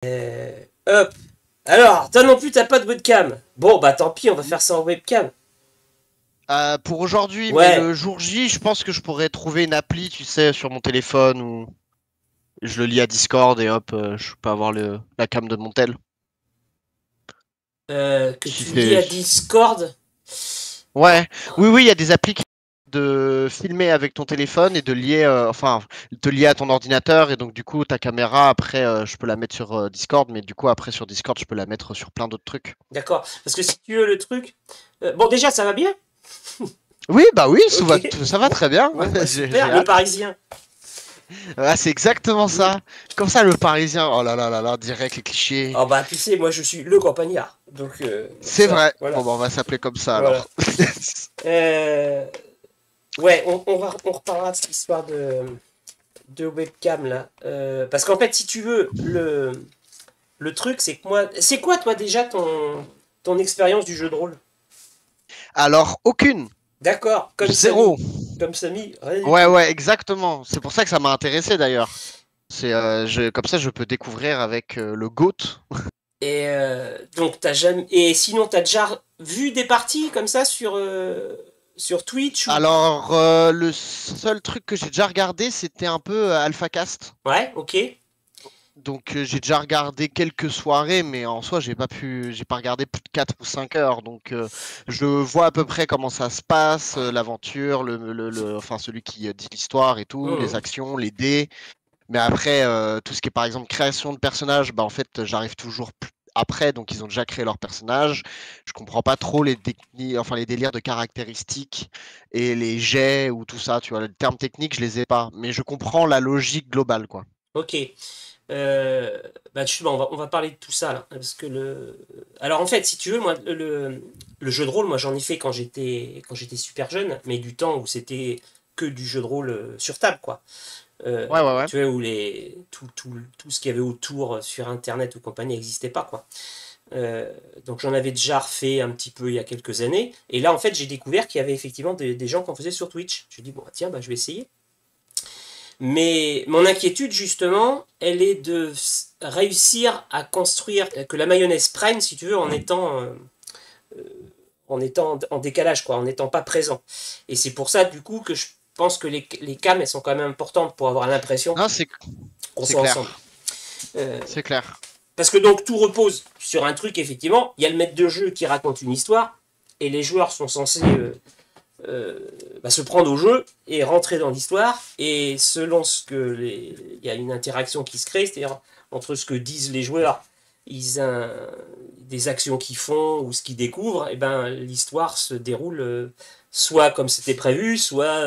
Hop. Alors, toi non plus, t'as pas de webcam. Bon, bah tant pis, on va faire ça en webcam. Pour aujourd'hui, mais Ouais. le jour J, je pense que je pourrais trouver une appli, tu sais, sur mon téléphone ou je le lie à Discord et hop, je peux avoir la cam de mon tel. Que Si tu lis c'est... à Discord. Ouais, oui, oui, il y a des applis de filmer avec ton téléphone et de lier, enfin, te lier à ton ordinateur et donc du coup ta caméra après, je peux la mettre sur Discord, mais du coup après sur Discord, je peux la mettre sur plein d'autres trucs. D'accord. Parce que si tu veux le truc. Bon, déjà, ça va bien. Oui, bah oui, Ok. ça va Bon, très bien. bon bah J'ai super. Le hâte. Parisien. Ah, c'est exactement Mm. ça. Comme ça, le Parisien. Oh là là là là, direct les clichés. Oh bah tu sais, moi je suis le campagnard. Donc C'est ça, vrai. Bon, voilà. bah, on va s'appeler comme ça Voilà. alors. Euh, ouais, on reparlera de cette histoire de webcam là. Parce qu'en fait, si tu veux, le truc, c'est que moi. C'est quoi toi déjà ton expérience du jeu de rôle? Alors, aucune. D'accord, comme Zéro. Samy. Comme Samy, rien du Ouais, tout. ouais, exactement. C'est pour ça que ça m'a intéressé d'ailleurs. Comme ça, je peux découvrir avec le GOAT. Et donc, t'as jamais. Et sinon, t'as déjà vu des parties comme ça sur Twitch ou. Alors, le seul truc que j'ai déjà regardé, c'était un peu AlphaCast. Ouais, ok. Donc, j'ai déjà regardé quelques soirées, mais en soi, j'ai pas regardé plus de 4 ou 5 heures. Donc, je vois à peu près comment ça se passe, l'aventure, enfin, celui qui dit l'histoire et tout, les Hmm. actions, les dés. Mais après, tout ce qui est par exemple création de personnages, bah en fait, j'arrive toujours après, donc ils ont déjà créé leur personnage. Je comprends pas trop enfin les délires de caractéristiques et les jets ou tout ça, tu vois. Les termes techniques, je les ai pas, mais je comprends la logique globale, quoi. Ok. Euh, Bah justement, on va parler de tout ça là. Parce que Alors en fait, si tu veux, moi, le jeu de rôle, moi j'en ai fait quand j'étais super jeune, mais du temps où c'était que du jeu de rôle sur table, quoi. Ouais, ouais, ouais. Tu vois, où tout ce qu'il y avait autour sur Internet ou compagnie n'existait pas, quoi. Donc j'en avais déjà refait un petit peu il y a quelques années. Et là, en fait, j'ai découvert qu'il y avait effectivement des gens qui en faisaient sur Twitch. Je me dis, bon, tiens, bah, je vais essayer. Mais mon inquiétude, justement, elle est de réussir à construire que la mayonnaise prenne, si tu veux, en étant en décalage, quoi, en n'étant pas présent. Et c'est pour ça, du coup, que je pense que les cams, elles sont quand même importantes pour avoir l'impression Non, qu'on c'est soit ensemble. clair. Euh, C'est clair. Parce que donc tout repose sur un truc, effectivement. Il y a le maître de jeu qui raconte une histoire, et les joueurs sont censés euh, se prendre au jeu et rentrer dans l'histoire. Et selon ce que il y a une interaction qui se crée, c'est-à-dire entre ce que disent les joueurs, des actions qu'ils font ou ce qu'ils découvrent, et ben l'histoire se déroule soit comme c'était prévu, soit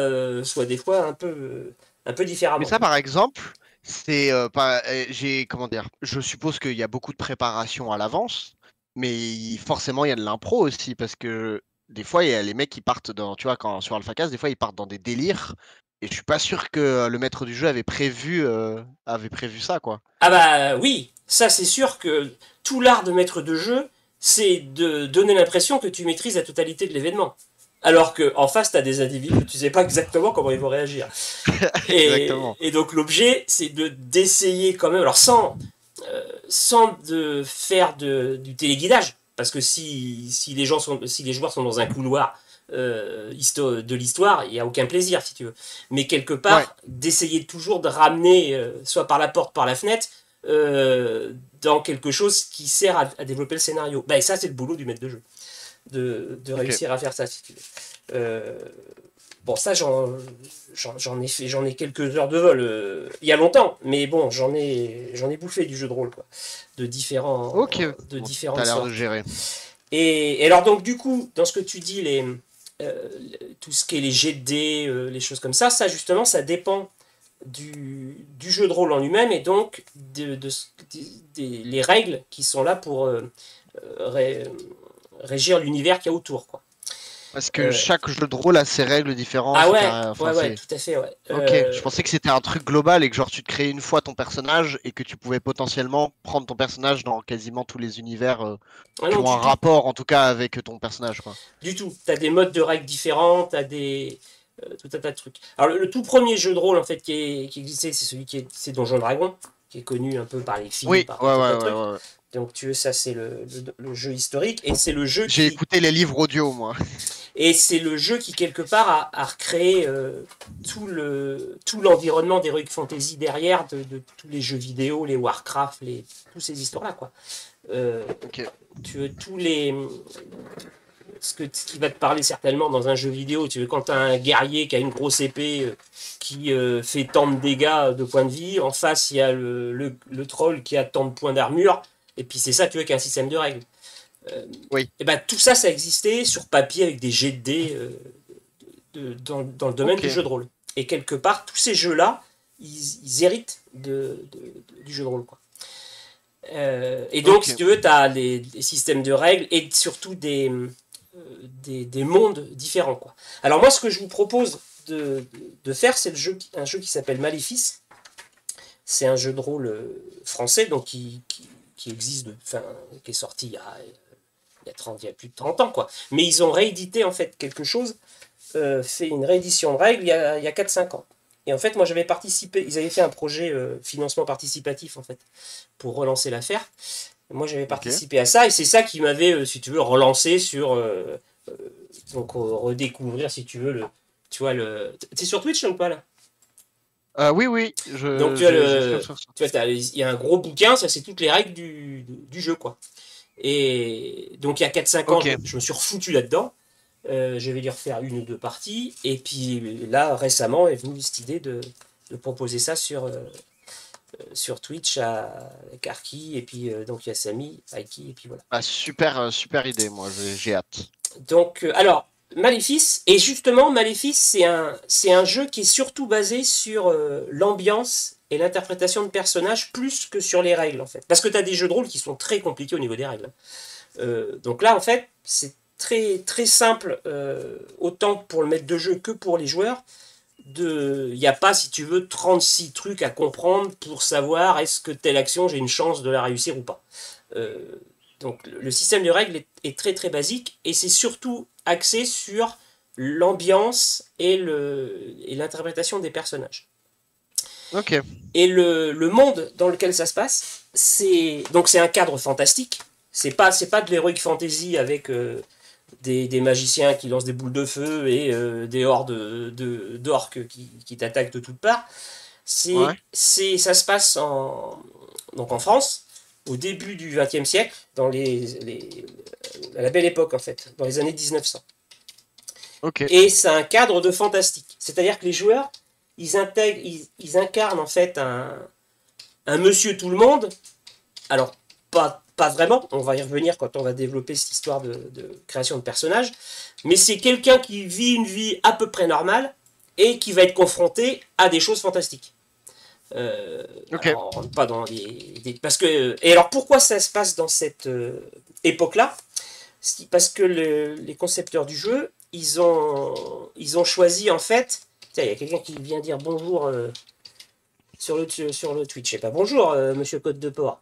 des fois un peu Mais différemment. ça, par exemple, c'est pas, j'ai, comment dire, je suppose qu'il y a beaucoup de préparation à l'avance, mais forcément, il y a de l'impro aussi, parce que des fois, il y a les mecs qui partent dans, tu vois, quand sur AlphaCast, des fois, ils partent dans des délires, et je suis pas sûr que le maître du jeu avait prévu ça, quoi. Ah bah oui, ça c'est sûr que tout l'art de maître de jeu, c'est de donner l'impression que tu maîtrises la totalité de l'événement. Alors que en face, tu as des individus, tu sais pas exactement comment ils vont réagir. Et, Exactement. et donc l'objet, c'est d'essayer quand même, alors sans de faire du téléguidage, parce que si les joueurs sont dans un couloir de l'histoire, il n'y a aucun plaisir si tu veux. Mais quelque Ouais. part, d'essayer toujours de ramener, soit par la porte, par la fenêtre, dans quelque chose qui sert à développer le scénario. Bah, et ça, c'est le boulot du maître de jeu, de Ok. réussir à faire ça si tu veux. Euh, Bon, ça, j'en ai quelques heures de vol il y a longtemps, mais bon, j'en ai bouffé du jeu de rôle, quoi, de différents, Ok. de Bon, t'as différentes l'air de sortes. gérer. Et alors, donc, du coup, dans ce que tu dis, euh, tout ce qui est les jets de dés, les choses comme ça, justement, ça dépend du jeu de rôle en lui-même et donc les règles qui sont là pour ré- régir l'univers qu'il y a autour, quoi. Parce que Euh, chaque jeu de rôle a ses règles différentes, ah c'est ouais, enfin, ouais, ouais, c'est. tout à fait, ouais. Ok, je pensais que c'était un truc global et que genre tu te créais une fois ton personnage et que tu pouvais potentiellement prendre ton personnage dans quasiment tous les univers Ah qui non, ont un du tout. rapport en tout cas avec ton personnage, quoi. Du tout. Tu as des modes de règles différents, tu as tout un tas de trucs. Alors, le tout premier jeu de rôle en fait qui existait, c'est celui c'est Donjon Dragon, qui est connu un peu par les films, Oui, par ouais, tout un ouais, tas de ouais, trucs. ouais. Donc, tu veux, ça, c'est le jeu historique. Et c'est le jeu J'ai qui, écouté les livres audio, moi. et c'est le jeu qui quelque part, a recréé tout l'environnement d'Heroic Fantasy derrière, de tous les jeux vidéo, les Warcraft, toutes ces histoires-là, quoi. Ok. Tu veux, ce qui va te parler certainement dans un jeu vidéo, tu veux, quand tu as un guerrier qui a une grosse épée qui fait tant de dégâts de points de vie, en face il y a le troll qui a tant de points d'armure, et puis c'est ça, tu veux, qu'un système de règles. Oui. Et ben tout ça, ça existait sur papier avec des jets de dés dans le domaine Ok. du jeu de rôle. Et quelque part, tous ces jeux-là, ils héritent du jeu de rôle, quoi. Et donc, Ok. si tu veux, tu as des systèmes de règles et surtout des mondes différents, quoi. Alors moi, ce que je vous propose de faire, c'est un jeu qui s'appelle Maléfice. C'est un jeu de rôle français, donc qui existe, qui est sorti il y a plus de 30 ans, quoi. Mais ils ont réédité, en fait, quelque chose, fait une réédition de règles il y a 4-5 ans. Et en fait, moi, j'avais participé, ils avaient fait un projet financement participatif, en fait, pour relancer l'affaire. Moi, j'avais Ok. participé à ça, et c'est ça qui m'avait, si tu veux, relancé sur... donc, redécouvrir, si tu veux, tu vois, t'es sur Twitch, là, ou pas, là? Oui, oui, Donc, j'ai stream sur ça. tu vois, il y a un gros bouquin, ça, c'est toutes les règles du jeu, quoi. Et donc, il y a 4-5 ans, Ok. je me suis refoutu là-dedans. Je vais lui refaire une ou deux parties. Et puis là, récemment, est venue cette idée de proposer ça sur Twitch avec Arki. Et puis donc il y a Samy, Aiki, et puis voilà. Ah, super idée, moi, j'ai hâte. Donc, alors, Maléfice, et justement, Maléfice, c'est un jeu qui est surtout basé sur l'ambiance et l'interprétation de personnages plus que sur les règles, en fait. Parce que tu as des jeux de rôle qui sont très compliqués au niveau des règles. Donc là, en fait, c'est très, très simple, autant pour le maître de jeu que pour les joueurs. Il n'y a pas, si tu veux, 36 trucs à comprendre pour savoir est-ce que telle action, j'ai une chance de la réussir ou pas. Euh, donc le système de règles est très très basique et c'est surtout axé sur l'ambiance et l'interprétation des personnages. Ok. Et le monde dans lequel ça se passe, c'est un cadre fantastique. C'est pas de l'heroic fantasy avec des magiciens qui lancent des boules de feu et des hordes d'orques qui t'attaquent de toutes parts. Ouais. Ça se passe donc en France, au début du XXe siècle, à la belle époque en fait, dans les années 1900. Ok. Et c'est un cadre de fantastique. C'est-à-dire que les joueurs, ils incarnent en fait un monsieur tout le monde. Alors, pas vraiment, on va y revenir quand on va développer cette histoire de création de personnages, mais c'est quelqu'un qui vit une vie à peu près normale et qui va être confronté à des choses fantastiques. Ok. Alors, on rentre pas dans parce que, et alors pourquoi ça se passe dans cette époque-là? Parce que les concepteurs du jeu, ils ont choisi en fait. Tiens, il y a quelqu'un qui vient dire bonjour sur le Twitch. Je sais pas, bonjour monsieur Côte de Port.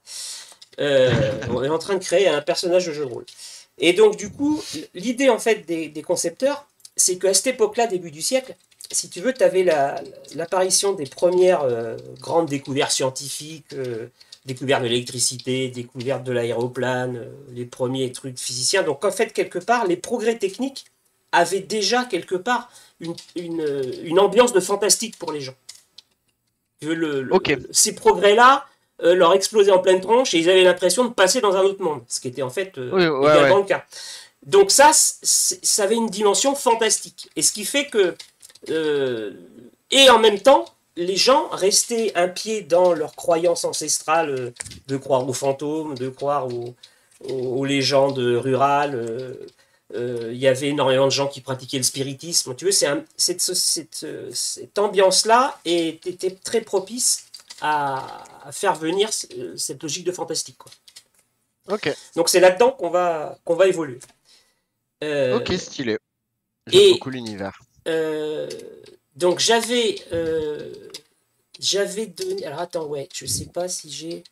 On est en train de créer un personnage de jeu de rôle. Et donc, du coup, l'idée en fait des concepteurs, c'est qu'à cette époque-là, début du siècle, si tu veux, tu avais l'apparition des premières grandes découvertes scientifiques, découverte de l'électricité, découverte de l'aéroplane, les premiers trucs physiciens. Donc, en fait, quelque part, les progrès techniques avaient déjà, quelque part, une ambiance de fantastique pour les gens. Ok. Ces progrès-là leur explosaient en pleine tronche et ils avaient l'impression de passer dans un autre monde, ce qui était en fait Oui, également ouais. le cas. Donc ça avait une dimension fantastique. Et ce qui fait que... et en même temps, les gens restaient un pied dans leur croyance ancestrale de croire aux fantômes, de croire aux légendes rurales. Il y avait énormément de gens qui pratiquaient le spiritisme. Tu veux, cette ambiance-là était très propice à faire venir cette logique de fantastique, quoi. Ok. Donc c'est là-dedans qu'on va évoluer. Ok, stylé. J'aime beaucoup l'univers. Donc j'avais donné... Alors attends, ouais, je sais pas si j'ai...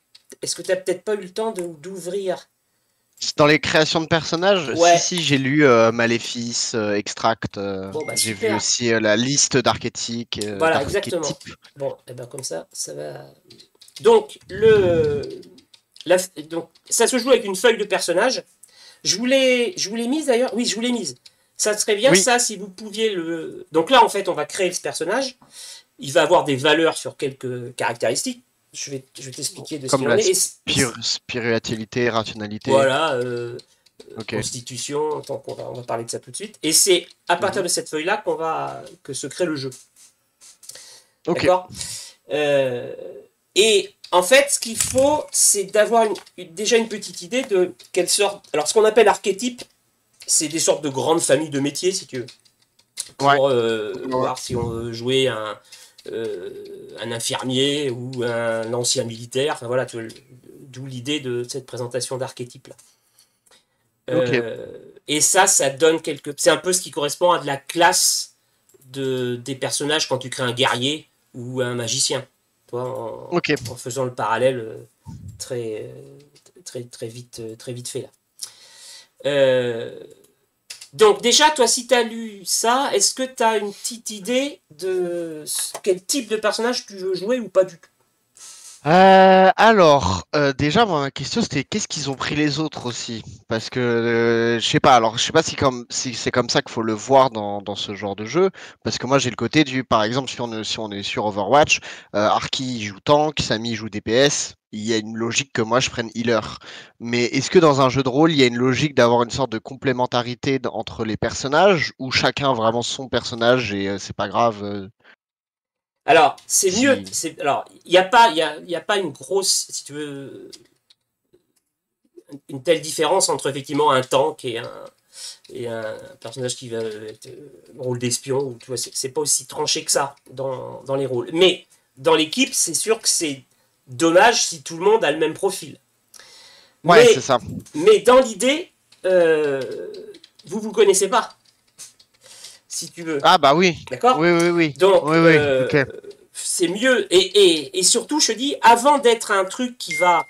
Est-ce que tu n'as peut-être pas eu le temps d'ouvrir... Dans les créations de personnages, Ouais. si, j'ai lu Maléfice, Extract. Bon, bah, j'ai super. vu aussi la liste d'archétypes. Voilà, exactement. Bon, et ben comme ça va... Donc, donc, ça se joue avec une feuille de personnage. Je vous l'ai mise d'ailleurs. Oui, je vous l'ai mise. Ça serait bien Oui. ça si vous pouviez le. Donc là, en fait, on va créer ce personnage. Il va avoir des valeurs sur quelques caractéristiques. Je vais t'expliquer de ce Comme qu'il en la est. spiritualité, rationalité. Voilà, Ok. constitution, tant qu'on on va parler de ça tout de suite. Et c'est à partir Mhm. de cette feuille-là que se crée le jeu. Ok. D'accord. Et en fait, ce qu'il faut, c'est d'avoir déjà une petite idée de quelle sorte. Alors, ce qu'on appelle archétype, c'est des sortes de grandes familles de métiers, si tu veux. Ouais. Pour Ouais. voir si on veut jouer un infirmier ou un ancien militaire. Enfin voilà, d'où l'idée de cette présentation d'archétype là. Ok. Et ça donne quelque. C'est un peu ce qui correspond à de la classe des personnages quand tu crées un guerrier ou un magicien. Toi, Ok. en faisant le parallèle très, très vite fait là. Donc déjà, toi, si tu as lu ça, est-ce que tu as une petite idée de quel type de personnage tu veux jouer ou pas du tout? Alors, déjà, moi, ma question c'était qu'est-ce qu'ils ont pris les autres aussi? Parce que je sais pas. Alors, je sais pas si c'est comme ça qu'il faut le voir dans ce genre de jeu. Parce que moi, j'ai le côté par exemple, si on est sur Overwatch, Arki il joue tank, Sami il joue DPS. Il y a une logique que moi je prenne healer. Mais est-ce que dans un jeu de rôle, il y a une logique d'avoir une sorte de complémentarité entre les personnages ou chacun a vraiment son personnage et c'est pas grave Alors, c'est mieux. si. Alors, il y a pas une grosse, si tu veux, une telle différence entre effectivement un tank et un personnage qui va être rôle d'espion. Ou tu vois, c'est pas aussi tranché que ça dans les rôles. Mais dans l'équipe, c'est sûr que c'est dommage si tout le monde a le même profil. Ouais, c'est Mais, ça. mais dans l'idée, vous connaissez pas, si tu veux. Ah bah oui. D'accord. Oui, oui, oui. Donc, Oui, oui. Ok. c'est mieux. Et surtout, je te dis, avant d'être un truc qui va.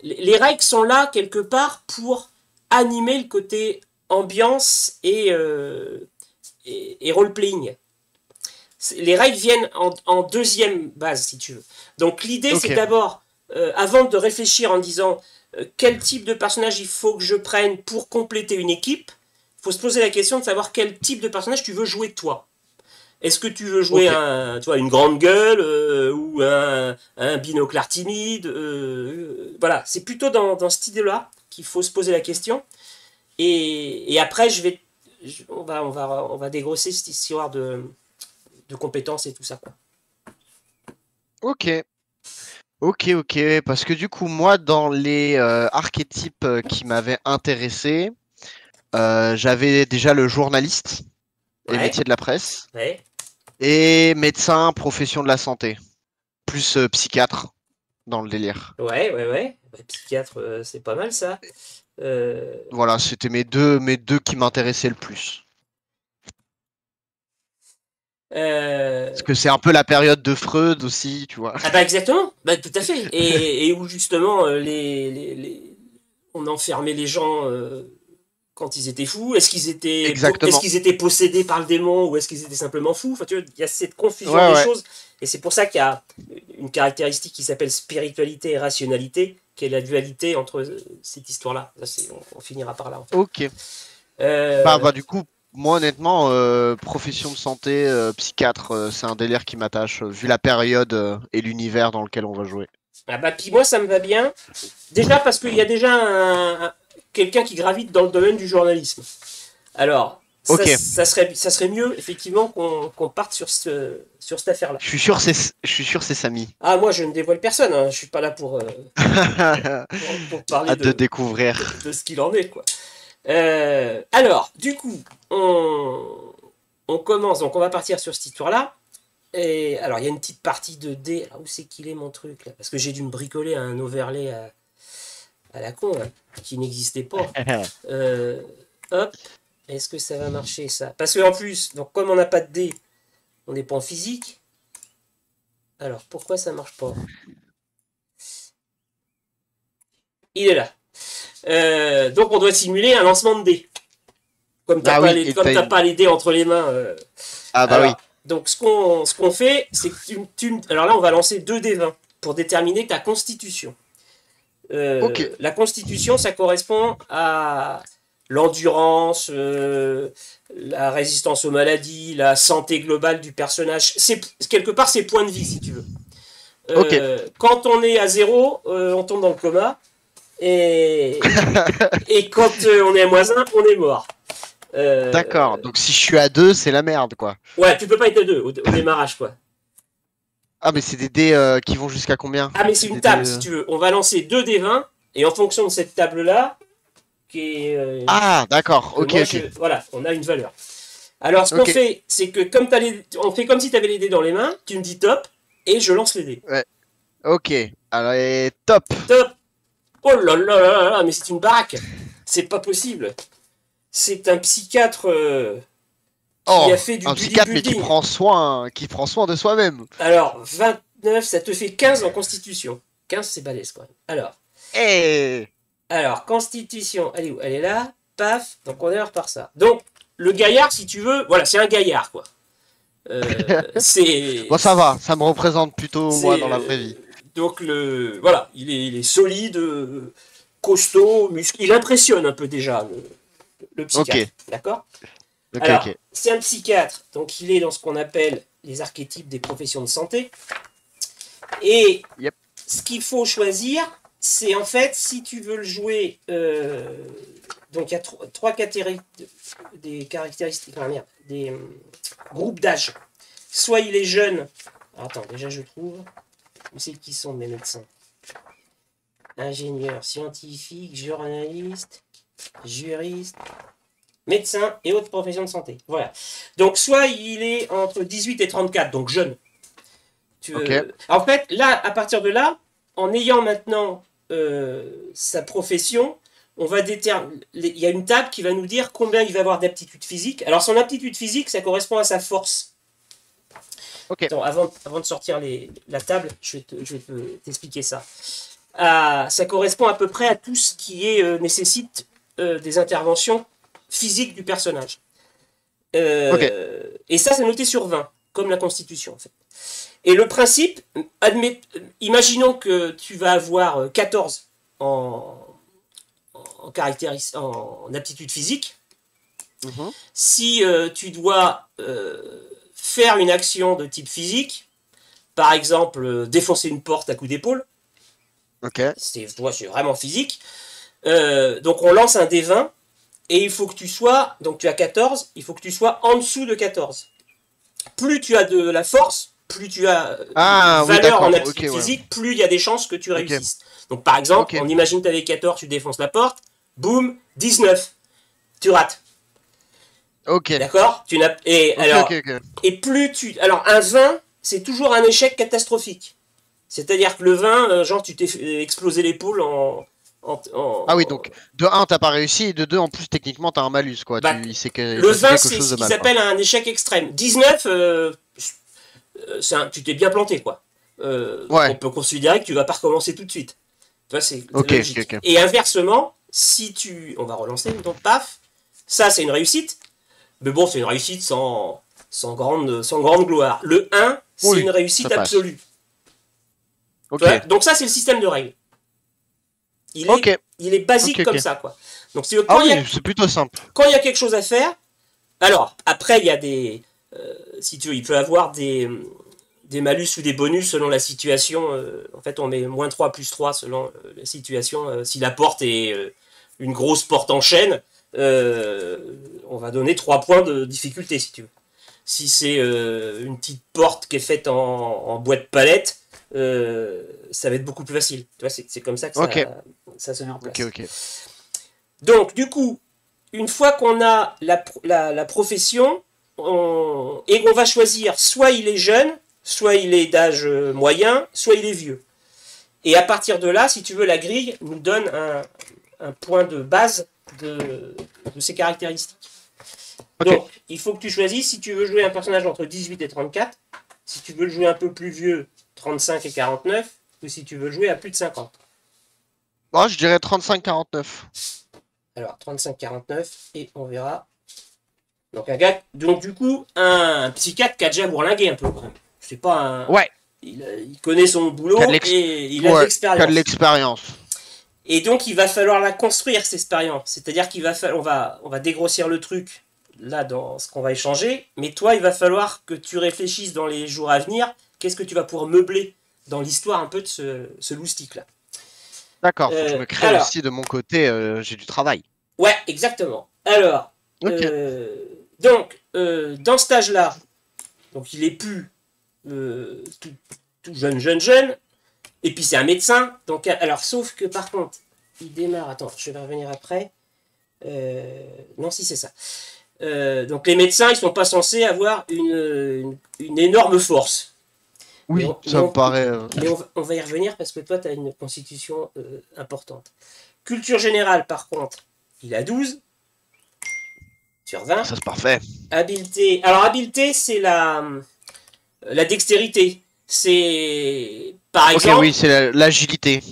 Les règles sont là, quelque part, pour animer le côté ambiance et role-playing. Les règles viennent en deuxième base, si tu veux. Donc, l'idée, c'est Ok. d'abord, avant de réfléchir en disant quel type de personnage il faut que je prenne pour compléter une équipe, il faut se poser la question de savoir quel type de personnage tu veux jouer toi. Est-ce que tu veux jouer Ok. une grande gueule ou un binoclard timide voilà, c'est plutôt dans cette idée-là qu'il faut se poser la question. Et après, on va dégrosser cette histoire de compétences et tout ça, quoi. Ok. Ok, ok. Parce que du coup, moi, dans les archétypes qui m'avaient intéressé, j'avais déjà le journaliste et Ouais, métier de la presse, ouais, et médecin, profession de la santé, plus psychiatre dans le délire. ouais, ouais, ouais. Ouais, psychiatre, c'est pas mal ça. Euh, Voilà, c'était mes deux qui m'intéressaient le plus. Parce euh, que c'est un peu la période de Freud aussi, tu vois. Ah bah exactement, bah tout à fait. Et où justement on enfermait les gens quand ils étaient fous. Est-ce Exactement. qu'ils étaient possédés par le démon ou est-ce qu'ils étaient simplement fous? Enfin, tu vois, il y a cette confusion Ouais, des ouais. choses. Et c'est pour ça qu'il y a une caractéristique qui s'appelle spiritualité et rationalité, qui est la dualité entre cette histoire-là. On finira par là en fait. Ok. Bah, Euh, du coup, moi honnêtement, profession de santé, psychiatre, c'est un délire qui m'attache, vu la période et l'univers dans lequel on va jouer. ah bah puis moi ça me va bien. Déjà parce qu'il y a déjà quelqu'un qui gravite dans le domaine du journalisme. Alors, Ok, ça serait mieux, effectivement, qu'on parte sur cette affaire-là. je suis sûr c'est Samy. Ah, moi, je ne dévoile personne, hein. Je suis pas là pour parler Hâte de de, découvrir. de ce qu'il en est, quoi. Alors, du coup, on commence, donc on va partir sur cette histoire-là. Et alors, il y a une petite partie de dés. Alors, où c'est qu'il est mon truc, là? Parce que j'ai dû me bricoler un overlay à la con, hein, qui n'existait pas. Euh, Hop. Est-ce que ça va marcher, ça? Parce qu'en plus, donc comme on n'a pas de dés, on n'est pas en physique. Alors, pourquoi ça marche pas? Il est là. Donc, on doit simuler un lancement de dés. Comme t'as Ah pas oui, les, et comme t'as pas les dés entre les mains. Ah bah Alors, oui. Donc ce qu'on fait, c'est que alors là, on va lancer 2 D20 pour déterminer ta constitution. Ok. La constitution, ça correspond à l'endurance, la résistance aux maladies, la santé globale du personnage. Quelque part, c'est points de vie, si tu veux. Ok. Quand on est à 0, on tombe dans le coma. Et, et quand on est à -1, on est mort. D'accord. Donc si je suis à 2, c'est la merde, quoi. Ouais, tu peux pas être à 2 au démarrage, quoi. Ah, mais c'est des dés qui vont jusqu'à combien? Ah, mais c'est C'est une des dés, table, si tu veux. On va lancer 2 D20, et en fonction de cette table-là, qui est, Ah, d'accord. que Ok, moi, ok. voilà, on a une valeur. Alors, ce qu'on Ok. fait, c'est que comme on fait comme si tu avais les dés dans les mains, tu me dis top, et je lance les dés. Ouais. Ok. Alors, et top. Top. Oh là là là là, mais c'est une baraque. C'est pas possible. C'est un psychiatre qui Oh, a fait du un psychiatre, mais bodybuilding. qui prend soin de soi-même. Alors, 29, ça te fait 15 en constitution. 15, c'est balèze quand même. Eh. Alors, constitution, elle est où? Elle est là. Paf. Donc, on est par ça. Donc, le gaillard, si tu veux, voilà, c'est un gaillard, quoi. C'est. Bon, ça va. Ça me représente plutôt moi C'est. dans la vraie vie. Donc, voilà, il est solide, costaud, musclé. Il impressionne un peu déjà, le psychiatre. Ok. D'accord? Ok, Alors, ok. c'est un psychiatre, donc il est dans ce qu'on appelle les archétypes des professions de santé. Et Yep. ce qu'il faut choisir, c'est en fait, si tu veux le jouer, donc il y a trois des caractéristiques, enfin, merde, des groupes d'âge. Soit il est jeune, attends, déjà je trouve, où c'est qui sont mes médecins? Ingénieur, scientifique, journaliste, juriste, médecin et autres professions de santé. Voilà. Donc, soit il est entre 18 et 34, donc jeune. Ok. En fait, là, à partir de là, en ayant maintenant sa profession, on va il y a une table qui va nous dire combien il va avoir d'aptitude physique. Alors, son aptitude physique, ça correspond à sa force. Ok. Attends, avant de sortir la table, je vais t'expliquer ça. Ça correspond à peu près à tout ce qui nécessite des interventions physiques du personnage. Ok. Et ça, c'est noté sur 20, comme la Constitution, en fait. Et le principe, imaginons que tu vas avoir 14 en aptitude physique. Mhm. Si tu dois faire une action de type physique, par exemple défoncer une porte à coup d'épaule, Ok. c'est vraiment physique, donc on lance un D20, et il faut que tu sois, donc tu as 14, il faut que tu sois en dessous de 14. Plus tu as de la force, plus tu as Ah, une oui, valeur en d'accord. aptitude Ok, ouais. physique, plus il y a des chances que tu Ok. réussisses. Donc par exemple, Ok. on imagine que tu avais 14, tu défonces la porte, boum, 19, tu rates. Ok. D'accord? Ok, ok, ok. Et plus tu... Alors un 20, c'est toujours un échec catastrophique. C'est-à-dire que le 20, genre tu t'es explosé l'épaule Ah oui, donc de 1, t'as pas réussi, et de 2, en plus, techniquement, t'as un malus, quoi. bah, Il s'est le passé 20, quelque c'est chose ce de qu'ils mal, quoi. appellent un échec extrême. 19, tu t'es bien planté, quoi. On Ouais. peut considérer que tu vas pas recommencer tout de suite. Tu vois, c'est Ok, logique. ok, ok. Et inversement, on va relancer, donc paf, ça c'est une réussite, mais bon, c'est une réussite sans grande gloire. Le 1, c'est Oui, une réussite ça passe. absolue. Tu Ok. vois, donc ça, c'est le système de règles. Il Ok. est, il est Ok, basique comme ok. ça, quoi. Donc Ah oui, c'est plutôt simple. quand il y a quelque chose à faire, alors, après, il y a si tu veux, il peut avoir des malus ou des bonus selon la situation. En fait, on met -3, +3 selon la situation. Si la porte est une grosse porte en chaîne, on va donner 3 points de difficulté, si tu veux. Si c'est une petite porte qui est faite en bois de palette, ça va être beaucoup plus facile. Tu vois, c'est comme ça que Ok. ça se met en place. Ok, ok. Donc, du coup, une fois qu'on a la profession, et qu'on va choisir, soit il est jeune, soit il est d'âge moyen, soit il est vieux. Et à partir de là, si tu veux, la grille nous donne un point de base de ces caractéristiques. Ok. Donc, il faut que tu choisisses si tu veux jouer un personnage entre 18 et 34, si tu veux le jouer un peu plus vieux, 35 et 49, ou si tu veux jouer à plus de 50. Moi, je dirais 35-49. Alors, 35-49, et on verra. Donc du coup, un psychiatre qui a déjà bourlingué un peu quand même. C'est pas un. Ouais, Il connaît son boulot qui a de l'ex- et il a de ouais, qui a de l'expérience. l'expérience. Et donc il va falloir la construire cette expérience. C'est-à-dire on va dégrossir le truc là dans ce qu'on va échanger, mais toi il va falloir que tu réfléchisses dans les jours à venir. Qu'est-ce que tu vas pouvoir meubler dans l'histoire un peu de ce loustic là. D'accord, faut que je me crée Alors, aussi de mon côté, j'ai du travail. ouais, exactement. Alors, Ok. dans ce âge-là, donc il est plus tout jeune, et puis c'est un médecin. Donc, alors, sauf que par contre, il démarre. Attends, je vais revenir après. Non, si c'est ça. Donc les médecins, ils sont pas censés avoir une énorme force. Oui, ça me paraît. Mais on va y revenir parce que toi, tu as une constitution importante. Culture générale, par contre, il a 12 sur 20. Ça, c'est parfait. Habileté. Alors, habileté, c'est la dextérité. C'est, par exemple. Ok, oui, c'est l'agilité.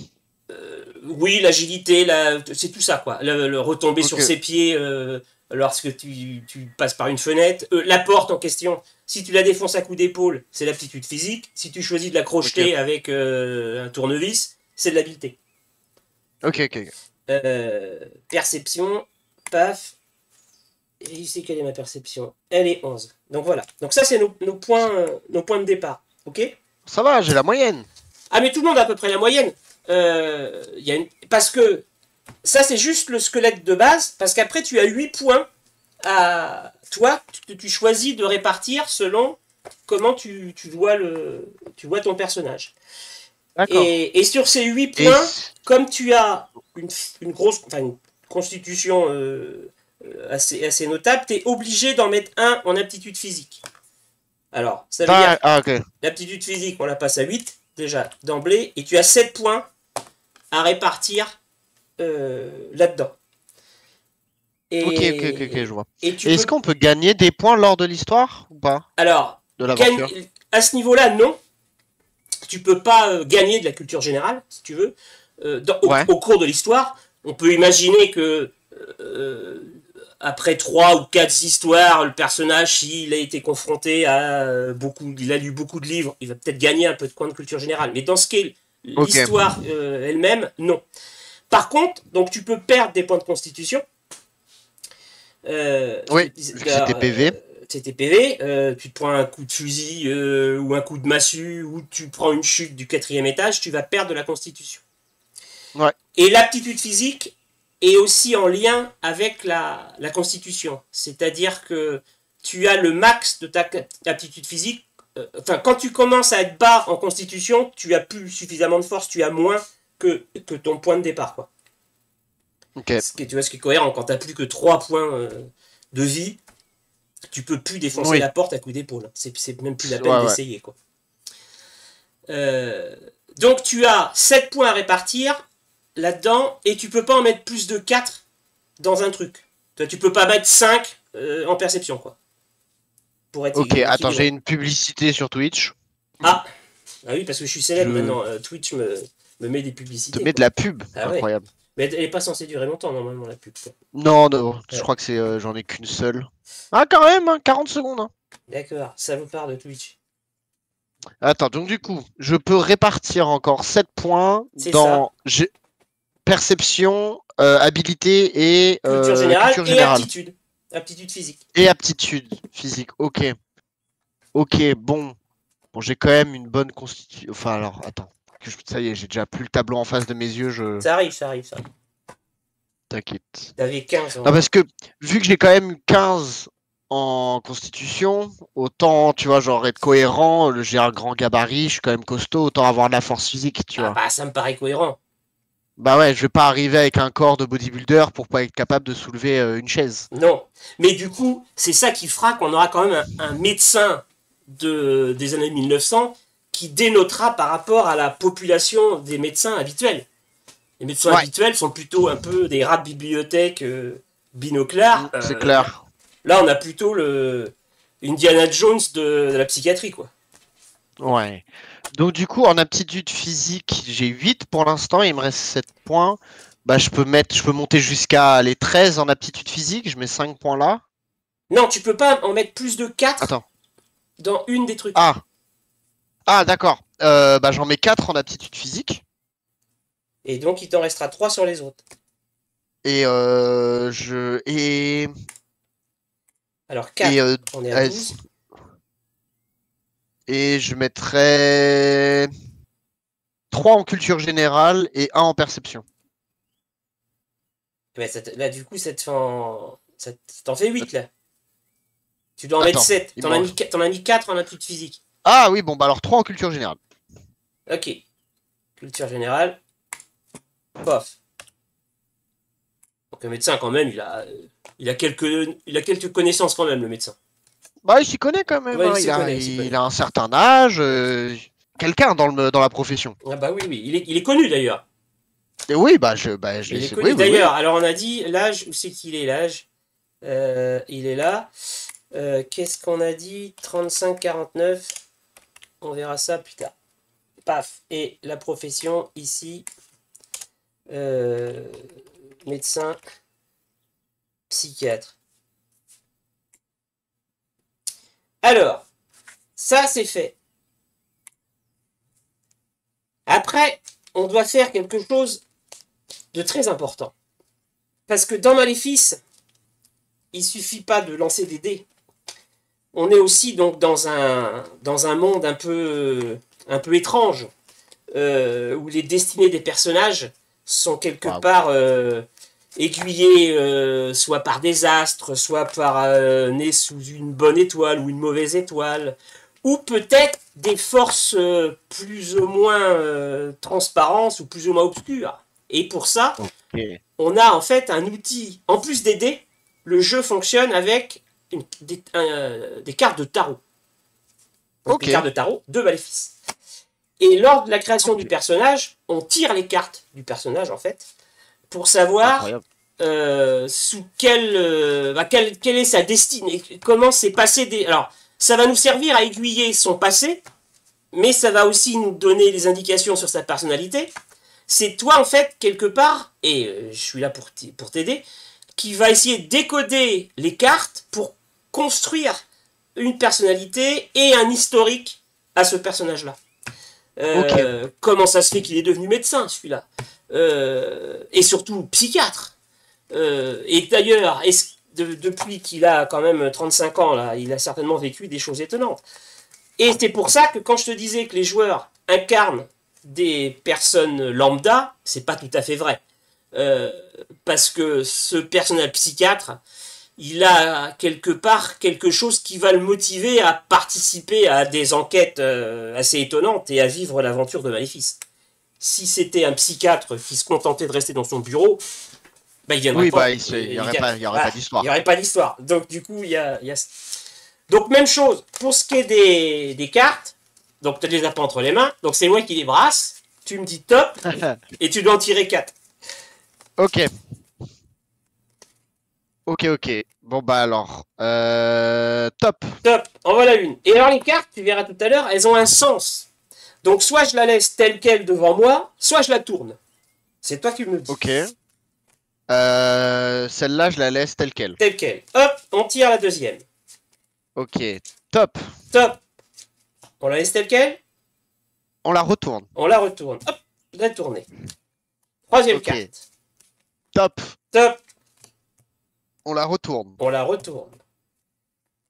Oui, l'agilité, c'est tout ça, quoi. Le retomber sur ses pieds lorsque tu passes par une fenêtre. La porte en question, si tu la défonces à coup d'épaule, c'est l'aptitude physique. Si tu choisis de la crocheter avec un tournevis, c'est de l'habileté. Ok. Perception, paf. Et je sais quelle est ma perception. Elle est 11. Donc voilà. Donc ça, c'est nos points de départ. Ok ? Ça va, j'ai la moyenne. Ah, mais tout le monde a à peu près la moyenne. Parce que ça, c'est juste le squelette de base. Parce qu'après, tu as 8 points à toi que tu choisis de répartir selon comment tu vois ton personnage. Et sur ces 8 points, comme tu as une constitution assez notable, tu es obligé d'en mettre un en aptitude physique. Alors, ça veut dire l'aptitude physique, on la passe à 8 déjà d'emblée, et tu as 7 points à répartir là-dedans. Ok, je vois. Est-ce qu'on peut gagner des points lors de l'histoire ou pas? Alors, à ce niveau-là, non. Tu peux pas gagner de la culture générale, si tu veux. Au cours de l'histoire, on peut imaginer que après 3 ou 4 histoires, le personnage, s'il a été confronté à il a lu beaucoup de livres, il va peut-être gagner un peu de points de culture générale. Mais dans ce qu'est l'histoire elle-même, non. Par contre, donc tu peux perdre des points de constitution. Oui, c'était PV. C'était PV, tu te prends un coup de fusil ou un coup de massue ou tu prends une chute du 4e étage, tu vas perdre de la constitution. Ouais. Et l'aptitude physique est aussi en lien avec la constitution. C'est-à-dire que tu as le max de ta aptitude physique. Quand tu commences à être bas en constitution, tu as plus suffisamment de force, tu as moins que ton point de départ, quoi. Okay. Tu vois ce qui est cohérent, quand tu n'as plus que 3 points de vie, tu peux plus défoncer la porte à coup d'épaule. C'est même plus la peine d'essayer, quoi. Donc tu as 7 points à répartir là-dedans, et tu peux pas en mettre plus de 4 dans un truc. Tu peux pas mettre 5 en perception, quoi. Pour être attends, j'ai une publicité sur Twitch. Ah oui, parce que je suis célèbre maintenant. Twitch me met des publicités. Te met de la pub, incroyable. Ouais. Mais elle est pas censée durer longtemps, normalement, la pub, quoi. Non, je crois que c'est j'en ai qu'une seule. Ah, quand même, 40 secondes. Hein. D'accord, ça vous parle de Twitch. Attends, donc du coup, je peux répartir encore 7 points dans perception, habilité et culture générale et aptitude. Aptitude physique. Et aptitude physique, ok. Ok, bon, j'ai quand même une bonne constitution. Enfin, alors, attends. Ça y est, j'ai déjà plus le tableau en face de mes yeux. Ça arrive. T'inquiète. T'avais 15. Non, parce que vu que j'ai quand même 15 en constitution, autant, tu vois, genre être cohérent, j'ai un grand gabarit, je suis quand même costaud, autant avoir de la force physique, tu vois. Bah, ça me paraît cohérent. Bah ouais, je vais pas arriver avec un corps de bodybuilder pour pas être capable de soulever une chaise. Non, mais du coup, c'est ça qui fera qu'on aura quand même un médecin des années 1900 qui dénotera par rapport à la population des médecins habituels. Les médecins habituels sont plutôt un peu des rats de bibliothèque binoclars. C'est clair. Là, on a plutôt le Indiana Jones de la psychiatrie, quoi. Ouais. Donc du coup, en aptitude physique, j'ai 8 pour l'instant, il me reste 7 points. Bah je peux monter jusqu'à les 13 en aptitude physique, je mets 5 points là. Non, tu peux pas en mettre plus de 4 Attends. dans une des trucs. Ah, d'accord. Bah, j'en mets 4 en aptitude physique. Et donc, il t'en restera 3 sur les autres. Et je. Alors, Et, 4, on est à 12. et je mettrais 3 en culture générale et 1 en perception. Ouais, là, du coup, ça te fait ça t'en fait 8, là. Tu dois en mettre Attends, 7. il T'en as mange. mis, t'en as mis 4 en aptitude physique. Ah oui, bon, bah alors 3 en culture générale. Ok. Culture générale. Pof. Donc, le médecin, quand même, il a quelques connaissances, quand même, le médecin. Bah, il s'y connaît quand même, Ouais, il hein. s'y connaît, il s'y Il connaît. a un certain âge. Quelqu'un dans la profession. Ah bah oui, oui. Il est connu, d'ailleurs. Et oui, bah, Il est oui, connu. oui, oui. D'ailleurs, alors, on a dit l'âge. Où c'est qu'il est, l'âge? Il est là. Qu'est-ce qu'on a dit? 35-49. On verra ça plus tard. Paf. Et la profession, ici. euh, Médecin, psychiatre. Alors, ça c'est fait. Après, on doit faire quelque chose de très important. Parce que dans Maléfice, il suffit pas de lancer des dés. On est aussi donc dans un monde un peu étrange, où les destinées des personnages sont quelque Waouh. part aiguillées soit par des astres, soit par nés sous une bonne étoile ou une mauvaise étoile, ou peut-être des forces plus ou moins transparentes ou plus ou moins obscures. Et pour ça, Ok. on a en fait un outil. En plus des dés, le jeu fonctionne avec des cartes de tarot. Donc des Ok. cartes de tarot de maléfice. Et lors de la création du Ok. personnage, on tire les cartes du personnage en fait pour savoir Incroyable. sous quelle est sa destinée, comment s'est passé des. Alors, ça va nous servir à aiguiller son passé, mais ça va aussi nous donner des indications sur sa personnalité. C'est toi en fait quelque part, et je suis là pour t'aider, qui va essayer de décoder les cartes pour construire une personnalité et un historique à ce personnage-là. Ok. Comment ça se fait qu'il est devenu médecin, celui-là, et surtout psychiatre. Et d'ailleurs, depuis qu'il a quand même 35 ans, là, il a certainement vécu des choses étonnantes. Et c'est pour ça que quand je te disais que les joueurs incarnent des personnes lambda, c'est pas tout à fait vrai. Euh, Parce que ce personnage psychiatre, il a quelque part quelque chose qui va le motiver à participer à des enquêtes assez étonnantes et à vivre l'aventure de Maléfice. Si c'était un psychiatre qui se contentait de rester dans son bureau, bah, il viendrait Oui, pas. bah, il y aurait pas Il n'y d'histoire. aurait pas d'histoire. Donc du coup, il y a. Donc même chose, pour ce qui est des cartes, donc tu ne les as pas entre les mains, donc c'est moi qui les brasse, tu me dis top, et tu dois en tirer 4. Ok. Ok, ok. Bon, bah alors. Top. Top, en voilà une. Et alors les cartes, tu verras tout à l'heure, elles ont un sens. Donc soit je la laisse telle quelle devant moi, soit je la tourne. C'est toi qui me le dis. Ok. Celle-là, je la laisse telle quelle. Telle quelle. Hop, on tire la deuxième. Ok. Top. Top, on la laisse telle quelle, On la retourne. on la retourne. Hop, la tournée. Troisième Ok. carte. Top. Top, On la retourne. on la retourne.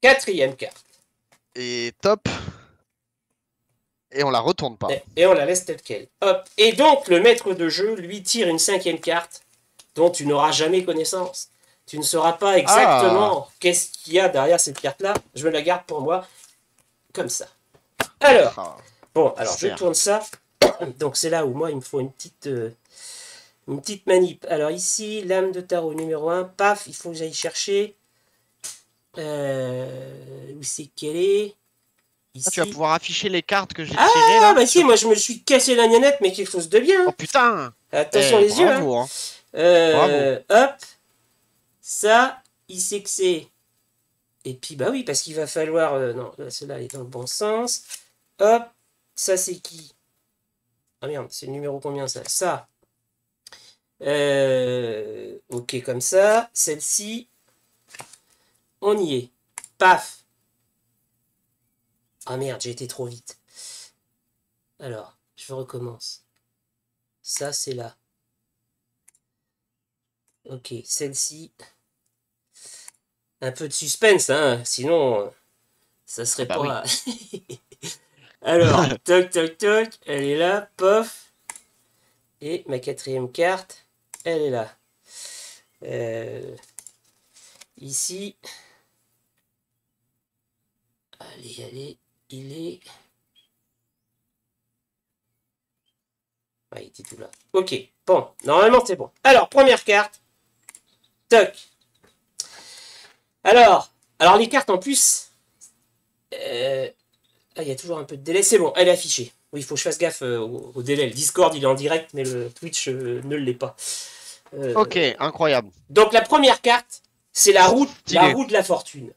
Quatrième carte. Et top. Et on la retourne pas. Et on la laisse telle quelle. Hop. Et donc le maître de jeu lui tire une cinquième carte dont tu n'auras jamais connaissance. Tu ne sauras pas Ah. exactement qu'est-ce qu'il y a derrière cette carte-là. Je me la garde pour moi, comme ça. Alors, Ah. bon, alors je Mystère. tourne ça. Donc c'est là où moi il me faut une petite manip. Alors ici, lame de tarot numéro 1, paf, il faut que j'aille chercher. Où c'est qu'elle est? Ah, tu vas Ici. pouvoir afficher les cartes que j'ai tirées Ah, là bah si, moi je me suis cassé la gnanette, mais quelque chose de bien. Oh putain. Attention Eh, les yeux, hein. bravo, hein. Bravo. Hop, ça, il sait que c'est. Et puis, bah oui, parce qu'il va falloir. Non, celle-là est dans le bon sens. Hop, ça c'est qui? Ah merde, c'est le numéro combien ça? Ça. Ok, comme ça. Celle-ci. On y est. Paf. Ah merde, j'ai été trop vite. Alors, je recommence. Ça, c'est là. Ok, celle-ci. Un peu de suspense, hein. Sinon, ça serait Bah pas... Alors, toc, toc, toc. Elle est là, pof. Et ma 4e carte, elle est là. Ici. Allez, allez. Il est... Ah, il était tout là. Ok, bon, normalement c'est bon. Alors, première carte. Toc. Alors les cartes en plus... Ah, il y a toujours un peu de délai. C'est bon, elle est affichée. Oui, il faut que je fasse gaffe au délai. Le Discord, il est en direct, mais le Twitch ne l'est pas. Ok, incroyable. Donc, la première carte, c'est la roue Stylé. de la fortune.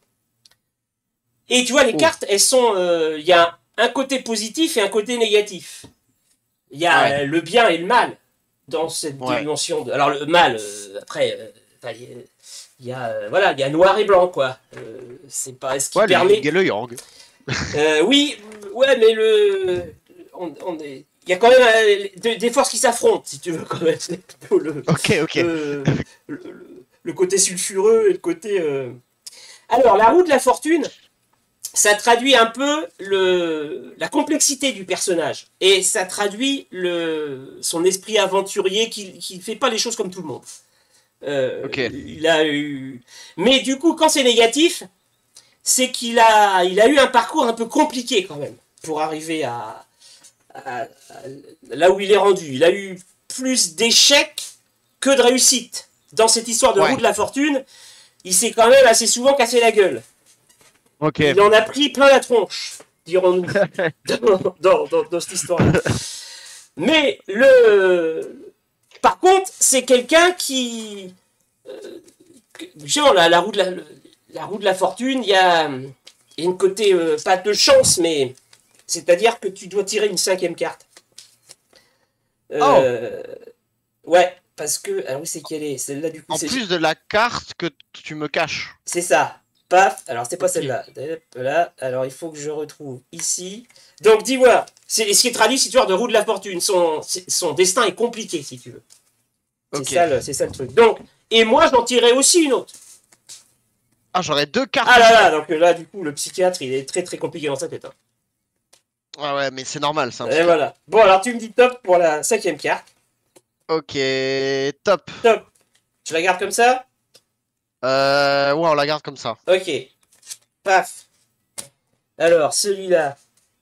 Et tu vois, les cartes, elles sont... Il y a un côté positif et un côté négatif. Il y a le bien et le mal dans cette dimension. Alors, le mal, après... il y a voilà, il y a noir et blanc, quoi. C'est pas ce qui permet... le yang. Oui, ouais, mais il y a quand même des forces qui s'affrontent, si tu veux, quand même. C'est plutôt le côté sulfureux et le côté... Alors, la roue de la fortune, ça traduit un peu la complexité du personnage. Et ça traduit son esprit aventurier qui ne fait pas les choses comme tout le monde. Il a eu... Mais du coup, quand c'est négatif... c'est qu'il a eu un parcours un peu compliqué quand même pour arriver à là où il est rendu. Il a eu plus d'échecs que de réussites. Dans cette histoire de roue de la fortune, il s'est quand même assez souvent cassé la gueule. Il en a pris plein la tronche, dirons-nous, dans cette histoire-là. Mais par contre, c'est quelqu'un qui... justement, la roue de la fortune, il y a une côté, pas de chance, mais c'est-à-dire que tu dois tirer une 5e carte. Ouais, parce que... Alors oui, c'est quelle est celle-là, du coup. En plus de la carte que tu me caches. C'est ça. Paf. Alors, c'est pas celle-là. Là. Alors, il faut que je retrouve ici. Donc, dis-moi, ce qui est traduit, c'est l'histoire de roue de la fortune. Son destin est compliqué, si tu veux. C'est ça le truc. Donc, et moi, j'en tirerai aussi une autre. Ah, j'aurais 2 cartes. Ah là là, donc là, du coup, le psychiatre, il est très très compliqué dans sa tête. Hein. Ah ouais, mais c'est normal, ça. Et voilà. Bon, alors tu me dis top pour la 5e carte. Ok, top. Top. Je la garde comme ça? Ouais, on la garde comme ça. Ok. Paf. Alors, celui-là,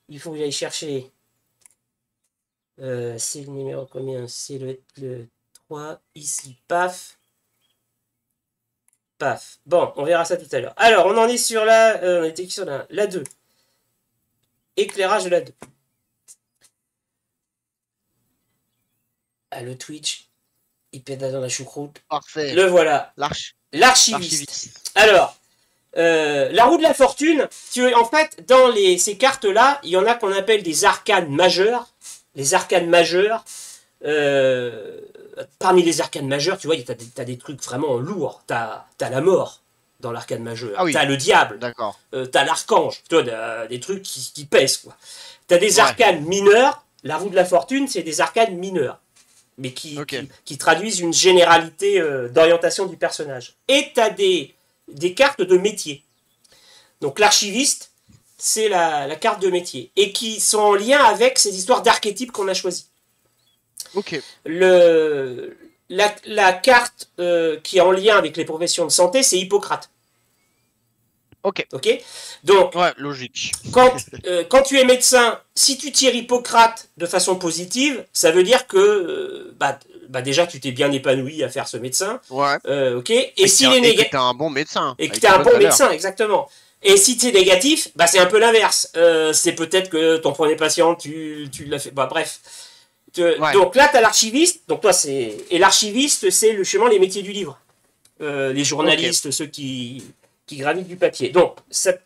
il faut que j'aille chercher. C'est le numéro combien? C'est le 3, ici. Paf. Paf. Bon, on verra ça tout à l'heure. Alors, on en est sur on était sur la 2. Éclairage de la 2. Ah, le Twitch, il pédale dans la choucroute. Parfait. Le voilà. L'archiviste. Alors, la roue de la fortune, en fait, dans ces cartes-là, il y en a qu'on appelle des arcanes majeures. Les arcanes majeures, parmi les arcanes majeures, tu vois, t'as des trucs vraiment lourds. T'as la mort dans l'arcane majeur. Ah oui. T'as le diable. D'accord. T'as l'archange. Tu vois, des trucs qui pèsent, quoi. T'as des arcanes mineurs. La roue de la fortune, c'est des arcanes mineurs. Mais qui traduisent une généralité d'orientation du personnage. Et t'as des cartes de métier. Donc l'archiviste, c'est la carte de métier. Et qui sont en lien avec ces histoires d'archétypes qu'on a choisies. Ok. La carte qui est en lien avec les professions de santé, c'est Hippocrate. Ok. Donc, ouais, logique. Quand tu es médecin, si tu tires Hippocrate de façon positive, ça veut dire que déjà tu t'es bien épanoui à faire ce médecin. Ouais. Et s'il est négatif, que t'es un bon médecin. Et que t'es un bon médecin, exactement. Et si t'es négatif, c'est un peu l'inverse. C'est peut-être que ton premier patient, tu l'as fait. Bref. Donc là, t'as l'archiviste. Donc toi, et l'archiviste, c'est justement les métiers du livre. Les journalistes, ceux qui gravitent du papier. Donc, ça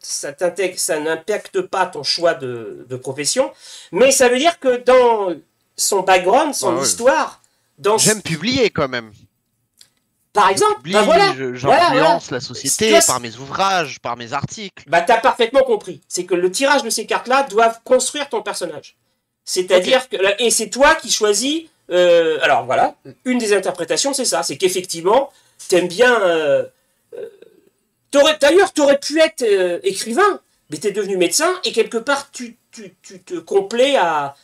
n'impacte pas ton choix de profession, mais ça veut dire que dans son background, son histoire... J'aime publier quand même. Par Je exemple, publie, bah voilà, voilà. j'influence la société Toi, par mes ouvrages, par mes articles. bah t'as parfaitement compris. C'est que le tirage de ces cartes-là doivent construire ton personnage. Ok. C'est-à-dire que, et c'est toi qui choisis. Alors voilà, une des interprétations, c'est ça, c'est qu'effectivement, t'aimes bien. D'ailleurs, t'aurais pu être écrivain, mais t'es devenu médecin et quelque part, tu te complais à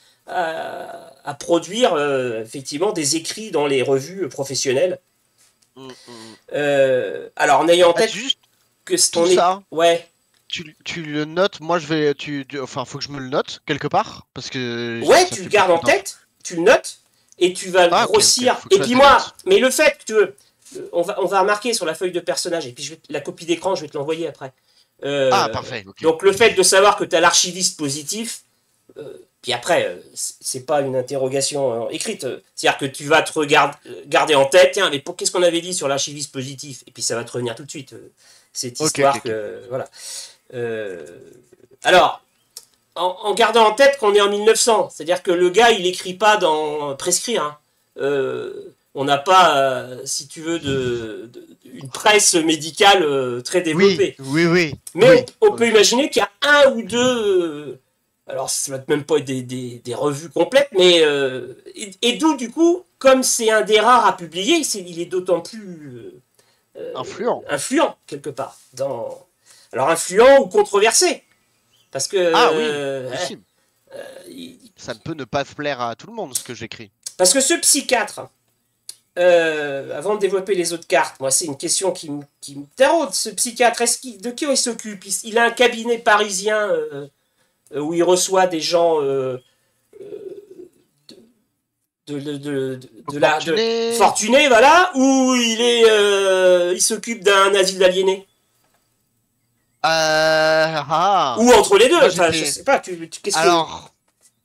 produire effectivement des écrits dans les revues professionnelles. Mm. Alors en ayant en Ah, tête juste que tout ton est. ça, Ouais. tu le notes. Moi, je vais. Enfin, faut que je me le note quelque part parce que Ouais, ça tu le fait gardes beaucoup en d'infos. tête, tu le notes, et tu vas le Ah, ok, ok. grossir. Faut que Et je fasse puis des moi, notes. mais le fait que tu veux, on va remarquer sur la feuille de personnage, et puis la copie d'écran, je vais te l'envoyer après. Ah, Euh, parfait. Ok. donc le fait de savoir que tu as l'archiviste positif, puis après, c'est pas une interrogation écrite. C'est-à-dire que tu vas te garder en tête, tiens, mais qu'est-ce qu'on avait dit sur l'archiviste positif? Et puis ça va te revenir tout de suite, cette Ok, ok, histoire ok. que. Voilà. Euh, alors, en gardant en tête qu'on est en 1900, c'est-à-dire que le gars, il écrit pas dans prescrire. Hein. On n'a pas, si tu veux, une presse médicale très Oui, développée. oui, oui, Mais oui. on En peut effet. imaginer qu'il y a un ou deux. Alors, ça va même pas être des revues complètes, mais. Et d'où, du coup, comme c'est un des rares à publier, il est d'autant plus Influent. influent, quelque part. Alors, influent ou controversé. Parce que. Ah oui, aussi. Il- Ça ne peut ne pas plaire à tout le monde ce que j'écris. Parce que ce psychiatre, avant de développer les autres cartes, moi c'est une question qui me taraude. Ce psychiatre, de qui il s'occupe? Il a un cabinet parisien où il reçoit des gens de Fortuné. fortunés, voilà, ou il s'occupe d'un asile d'aliénés. Ah. Ou entre les deux, Moi enfin je j'étais. sais pas, qu'est-ce que. Alors,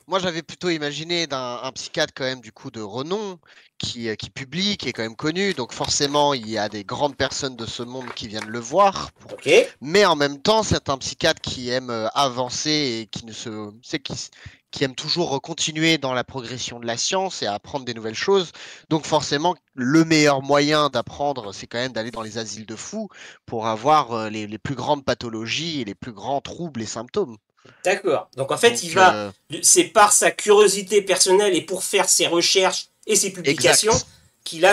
moi, j'avais plutôt imaginé un psychiatre quand même du coup de renom qui publie, qui est quand même connu. Donc forcément, il y a des grandes personnes de ce monde qui viennent le voir. Ok. Mais en même temps, c'est un psychiatre qui aime avancer et qui ne se, c'est qui aime toujours continuer dans la progression de la science et à apprendre des nouvelles choses. Donc forcément, le meilleur moyen d'apprendre, c'est quand même d'aller dans les asiles de fous pour avoir les plus grandes pathologies et les plus grands troubles et symptômes. D'accord. Donc en fait, Donc, c'est par sa curiosité personnelle et pour faire ses recherches et ses publications exact. qu'il a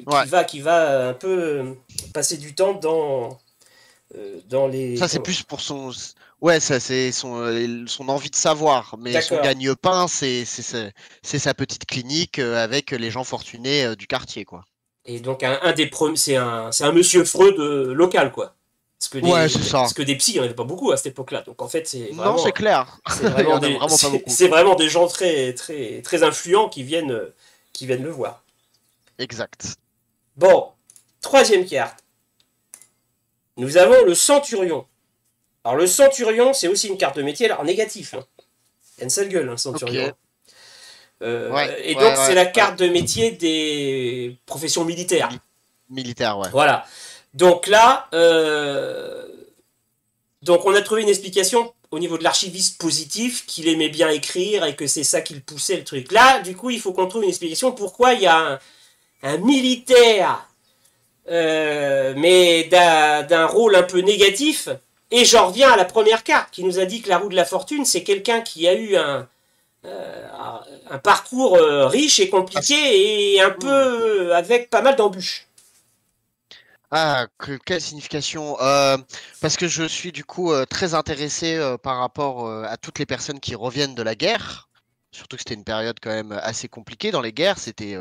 Ouais. qui va un peu passer du temps dans les. Ça, c'est plus pour son. Ouais, ça, c'est son envie de savoir. Mais son D'accord. gagne-pain, c'est sa petite clinique avec les gens fortunés du quartier, quoi. Et donc un des premiers, c'est un monsieur Freud local quoi. Ouais, c'est ça. Parce que des psys, il n'y en avait pas beaucoup à cette époque-là. Donc en fait, Non, c'est clair. c'est Il y vraiment en a vraiment pas beaucoup. c'est vraiment des gens très, très, très influents qui viennent le voir. Exact. Bon, troisième carte. Nous avons le Centurion. Alors le Centurion, c'est aussi une carte de métier, alors négatif. Hein. Il y a une sale gueule, un Ok. Centurion. Ouais, Et donc ouais, c'est ouais, la ouais. carte de métier des professions militaires. Mili- militaire, ouais. Voilà. Donc là, donc on a trouvé une explication au niveau de l'archiviste positif qu'il aimait bien écrire et que c'est ça qui le poussait le truc. Là, du coup, il faut qu'on trouve une explication pourquoi il y a un militaire, mais d'un rôle un peu négatif. Et j'en reviens à la première carte qui nous a dit que la roue de la fortune, c'est quelqu'un qui a eu un parcours riche et Ah, compliqué et un hmm. peu avec pas mal d'embûches. Ah, quelle signification? Parce que je suis du coup très intéressé par rapport à toutes les personnes qui reviennent de la guerre. Surtout que c'était une période quand même assez compliquée dans les guerres. C'était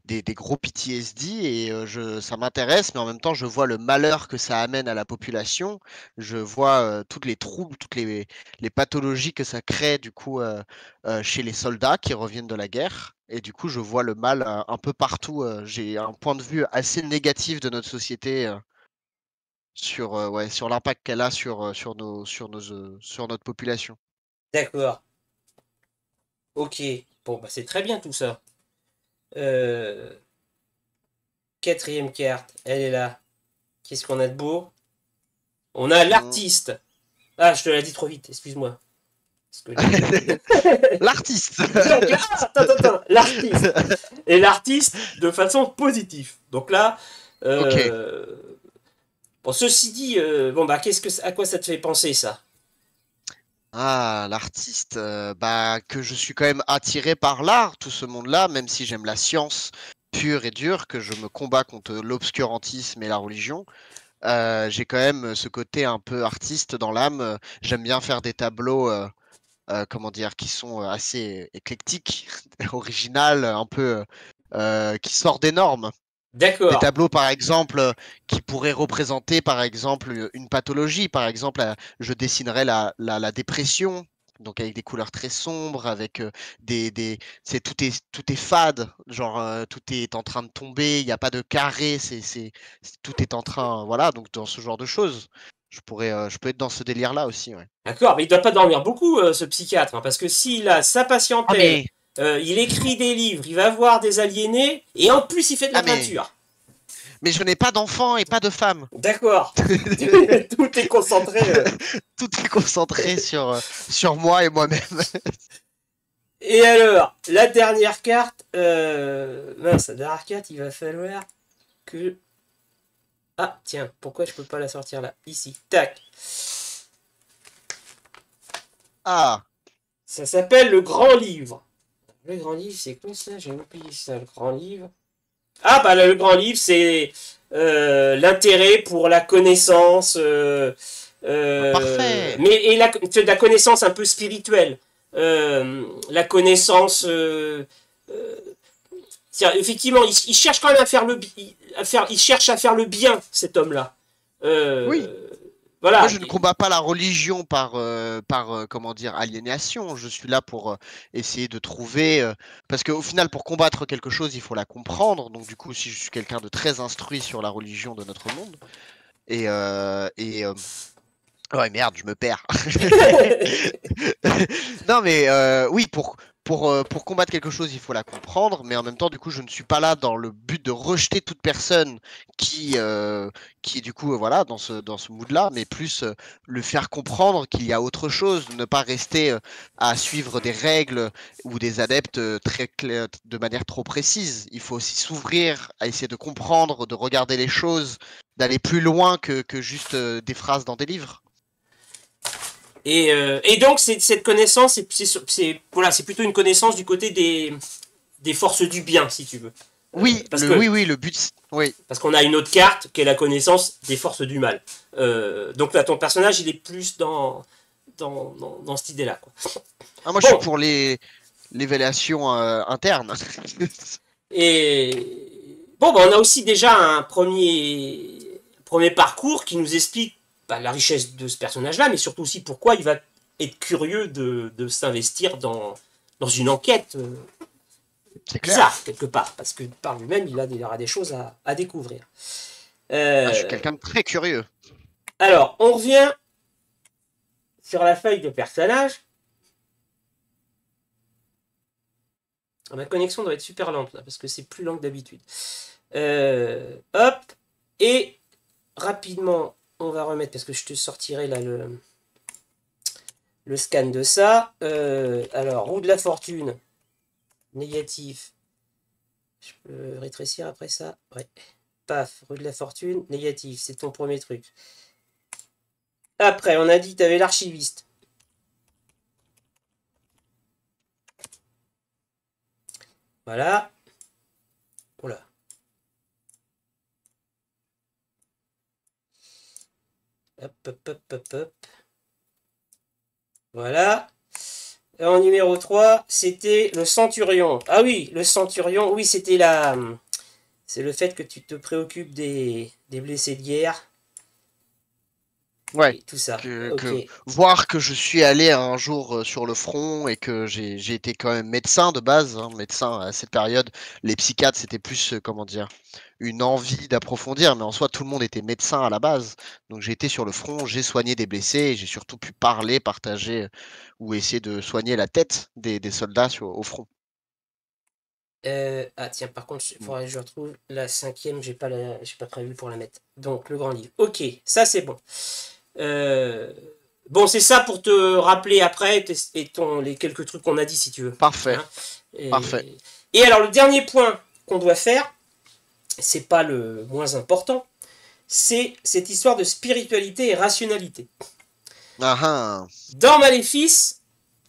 des gros PTSD et ça m'intéresse, mais en même temps, je vois le malheur que ça amène à la population. Je vois tous les troubles, les pathologies que ça crée du coup chez les soldats qui reviennent de la guerre. Et du coup, je vois le mal un peu partout. J'ai un point de vue assez négatif de notre société sur, ouais, sur l'impact qu'elle a sur notre population. D'accord. Ok. Bon, bah c'est très bien tout ça. Euh, Quatrième carte, elle est là. Qu'est-ce qu'on a de beau? On a Hmm. l'artiste. Ah, je te l'ai dit trop vite, excuse-moi. Parce que L'artiste. donc là, attends, l'artiste. Et l'artiste de façon positive. Donc là, Ok. euh, bon, ceci dit, bon bah, à quoi ça te fait penser ça? Ah, l'artiste, bah, que je suis quand même attiré par l'art, tout ce monde-là, même si j'aime la science pure et dure, que je me combats contre l'obscurantisme et la religion. J'ai quand même ce côté un peu artiste dans l'âme. J'aime bien faire des tableaux, comment dire, qui sont assez éclectiques, originales, un peu qui sortent des normes. Des D'accord, tableaux, par exemple, qui pourraient représenter, par exemple, une pathologie. Par exemple, je dessinerais la dépression, donc avec des couleurs très sombres, avec tout est fade, genre tout est en train de tomber, il n'y a pas de carré, tout est en train, voilà, donc dans ce genre de choses. Je peux être dans ce délire-là aussi, ouais. d'accord, mais il doit pas dormir beaucoup, ce psychiatre, hein, parce que s'il a sa Ah patientèle, mais, il écrit des livres, il va voir des aliénés, et en plus il fait de la ah mais, peinture. mais je n'ai pas d'enfant et pas de femme. D'accord, tout est concentré. Tout est concentré sur moi et moi-même. Et alors, la dernière carte, mince, la dernière carte, il va falloir que... Ah, tiens, pourquoi je peux pas la sortir là? Ici, tac. Ah, Ça s'appelle le Grand Livre. Le Grand Livre, c'est quoi ça? J'ai oublié ça, le Grand Livre. Ah, bah le Grand Livre, c'est l'intérêt pour la connaissance, bah parfait. mais de la connaissance un peu spirituelle. La connaissance... effectivement, il cherche quand même à faire il cherche à faire le bien, cet homme-là. Oui. Moi, Voilà. je ne combats pas la religion comment dire, aliénation. Je suis là pour essayer de trouver. Parce qu'au final, pour combattre quelque chose, il faut la comprendre. Donc, du coup, si je suis quelqu'un de très instruit sur la religion de notre monde. Et ouais, merde, je me perds. Non, mais oui, pour combattre quelque chose, il faut la comprendre, mais en même temps, du coup, je ne suis pas là dans le but de rejeter toute personne qui, euh, qui est du coup, voilà, dans ce mood-là, mais plus le faire comprendre qu'il y a autre chose, ne pas rester à suivre des règles ou des adeptes de manière trop précise. Il faut aussi s'ouvrir à essayer de comprendre, de regarder les choses, d'aller plus loin que juste des phrases dans des livres. Et donc, cette connaissance, voilà, c'est plutôt une connaissance du côté des forces du bien, si tu veux. Parce que Oui, le but, oui. Parce qu'on a une autre carte qui est la connaissance des forces du mal. Donc là, ton personnage, il est plus dans cette idée-là. Ah, moi, je suis Bon, pour l'évaluation interne. et bon, bah, on a aussi déjà un premier parcours qui nous explique bah, la richesse de ce personnage-là, mais surtout aussi pourquoi il va être curieux de s'investir dans une enquête C'est clair. bizarre, quelque part, parce que par lui-même, il aura des choses à découvrir. Ah, je suis Euh, quelqu'un de très curieux. alors, on revient sur la feuille de personnage. Ma connexion doit être super lente là, parce que c'est plus lent que d'habitude. Hop, et rapidement, on va remettre, parce que je te sortirai là le scan de ça. Alors, roue de la fortune, négatif. Je peux rétrécir après ça. Ouais. Paf, roue de la fortune, négatif, c'est ton premier truc. Après, on a dit que tu avais l'archiviste. Voilà. Oula. Hop, hop, hop, hop, hop. Voilà. Et en numéro 3, c'était le centurion. Ah oui, le centurion, oui, c'est le fait que tu te préoccupes des blessés de guerre Ouais. et tout ça. Que Ok. voir que je suis allé un jour sur le front et que j'ai été quand même médecin de base, hein, médecin à cette période. Les psychiatres, c'était plus, comment dire, une envie d'approfondir, mais en soi, tout le monde était médecin à la base. Donc j'ai été sur le front, j'ai soigné des blessés et j'ai surtout pu parler, partager ou essayer de soigner la tête des soldats au front. Ah tiens, par contre, il faudrait que je retrouve la cinquième, j'ai pas prévu pour la mettre. Donc, le grand livre. Ok, ça c'est bon. Euh, Bon, c'est ça pour te rappeler après les quelques trucs qu'on a dit, si tu veux. Parfait. Hein. Parfait. Et alors, le dernier point qu'on doit faire, c'est pas le moins important, c'est cette histoire de spiritualité et rationalité. Dans Maléfice,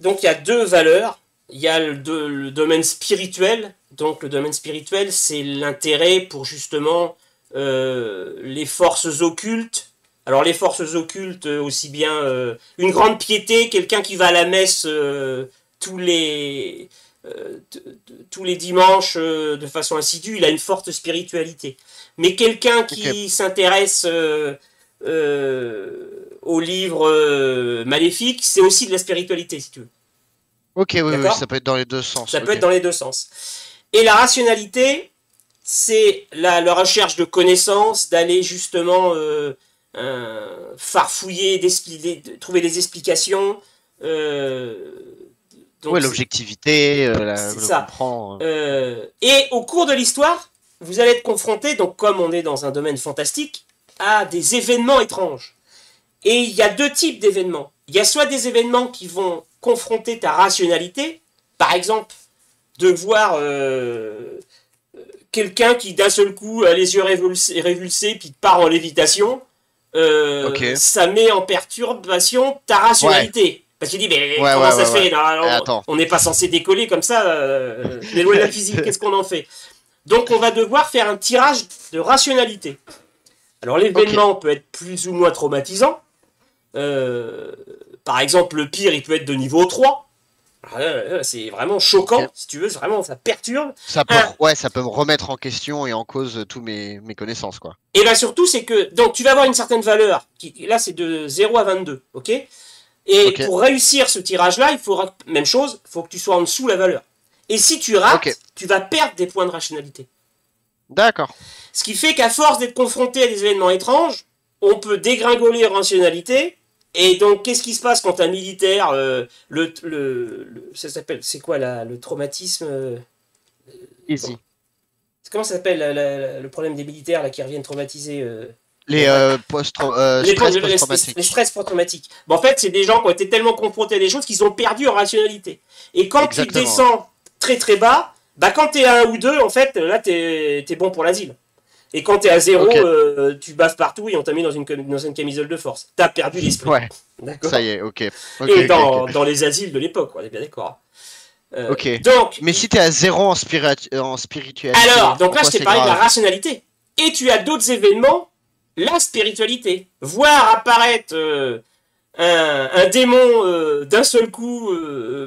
donc il y a deux valeurs. Il y a le domaine spirituel. Donc le domaine spirituel, c'est l'intérêt pour justement les forces occultes. Alors les forces occultes, aussi bien une grande piété, quelqu'un qui va à la messe tous les dimanches de façon assidue, il a une forte spiritualité. Mais quelqu'un qui s'intéresse aux livres maléfiques, c'est aussi de la spiritualité, si tu veux. Ok, oui, ça peut être dans les deux sens. Ça peut être dans les deux sens. Et la rationalité, c'est la recherche de connaissances, d'aller justement farfouiller, trouver des explications. Oui, l'objectivité, c'est ça. Et au cours de l'histoire, vous allez être confronté, donc comme on est dans un domaine fantastique, à des événements étranges. Et il y a deux types d'événements. Il y a soit des événements qui vont confronter ta rationalité, par exemple, de voir quelqu'un qui d'un seul coup a les yeux révulsés puis part en lévitation, ça met en perturbation ta rationalité. Parce que tu dis, mais comment ça se fait on n'est pas censé décoller comme ça, les lois de la physique, qu'est-ce qu'on en fait? Donc on va devoir faire un tirage de rationalité. Alors l'événement peut être plus ou moins traumatisant. Par exemple, le pire, il peut être de niveau 3. C'est vraiment choquant, si tu veux, vraiment, ça perturbe. Ça peut me remettre en question et en cause tous mes connaissances, quoi. Et là, surtout, c'est que, donc, tu vas avoir une certaine valeur, là, c'est de 0 à 22, ok? Et pour réussir ce tirage-là, il faudra, même chose, il faut que tu sois en dessous la valeur. Et si tu rates, tu vas perdre des points de rationalité. D'accord. Ce qui fait qu'à force d'être confronté à des événements étranges, on peut dégringoler en rationalité. Et donc, qu'est-ce qui se passe quand un militaire, ça s'appelle, c'est quoi le traumatisme Easy. Comment ça s'appelle le problème des militaires là, qui reviennent traumatisés les stress post-traumatiques. Bon, en fait, c'est des gens qui ont été tellement confrontés à des choses qu'ils ont perdu en rationalité. Et quand tu descends très très bas, bah quand t'es à 1 ou 2, en fait, là, t'es bon pour l'asile. Et quand t'es à 0, tu baves partout et on t'a mis dans une camisole de force. T'as perdu l'esprit. Ouais. D'accord. Ça y est, et dans les asiles de l'époque, on est bien d'accord. Donc, mais si t'es à 0 en spiritualité. Alors, donc là, je t'ai parlé de la rationalité. Et tu as d'autres événements, la spiritualité. Voir apparaître un démon d'un seul coup,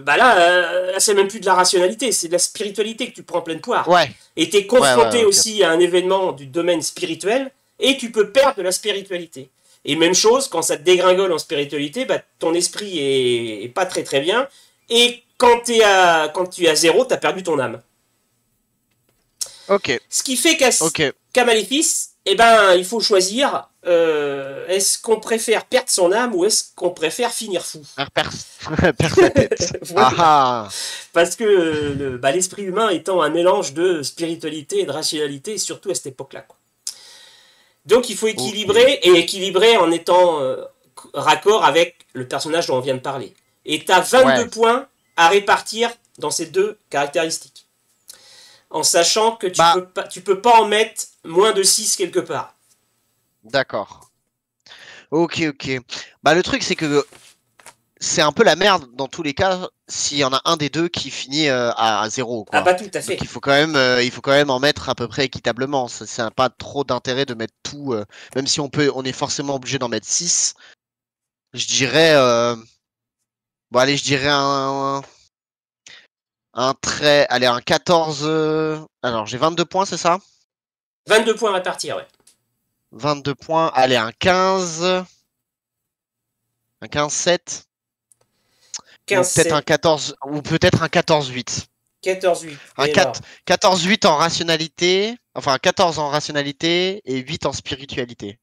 là, c'est même plus de la rationalité, c'est de la spiritualité que tu prends en pleine poire. Et tu es confronté aussi à un événement du domaine spirituel, et tu peux perdre de la spiritualité. Et même chose, quand ça te dégringole en spiritualité, ton esprit est pas très très bien, et quand tu es à 0, tu as perdu ton âme. Ce qui fait qu'à Maléfice, il faut choisir, est-ce qu'on préfère perdre son âme ou est-ce qu'on préfère finir fou? Perdre sa tête. Voilà. Parce que l'esprit humain étant un mélange de spiritualité et de rationalité, surtout à cette époque-là. Donc il faut équilibrer, et équilibrer en étant raccord avec le personnage dont on vient de parler. Et tu as 22 points à répartir dans ces deux caractéristiques. En sachant que tu peux pas en mettre moins de 6 quelque part. D'accord. Ok. Le truc, c'est que c'est un peu la merde dans tous les cas s'il y en a un des deux qui finit à 0. Quoi. Tout à fait. Donc, il faut quand même en mettre à peu près équitablement. Ça n'a pas trop d'intérêt de mettre tout, même si on est forcément obligé d'en mettre 6. Je dirais... je dirais un 14... Alors, j'ai 22 points, c'est ça? 22 points à répartir, ouais. 22 points. Allez, un 15... Un 15-7. Peut-être un 14... Ou peut-être un 14-8. 14-8. Un 14-8 en rationalité. Enfin, 14 en rationalité et 8 en spiritualité.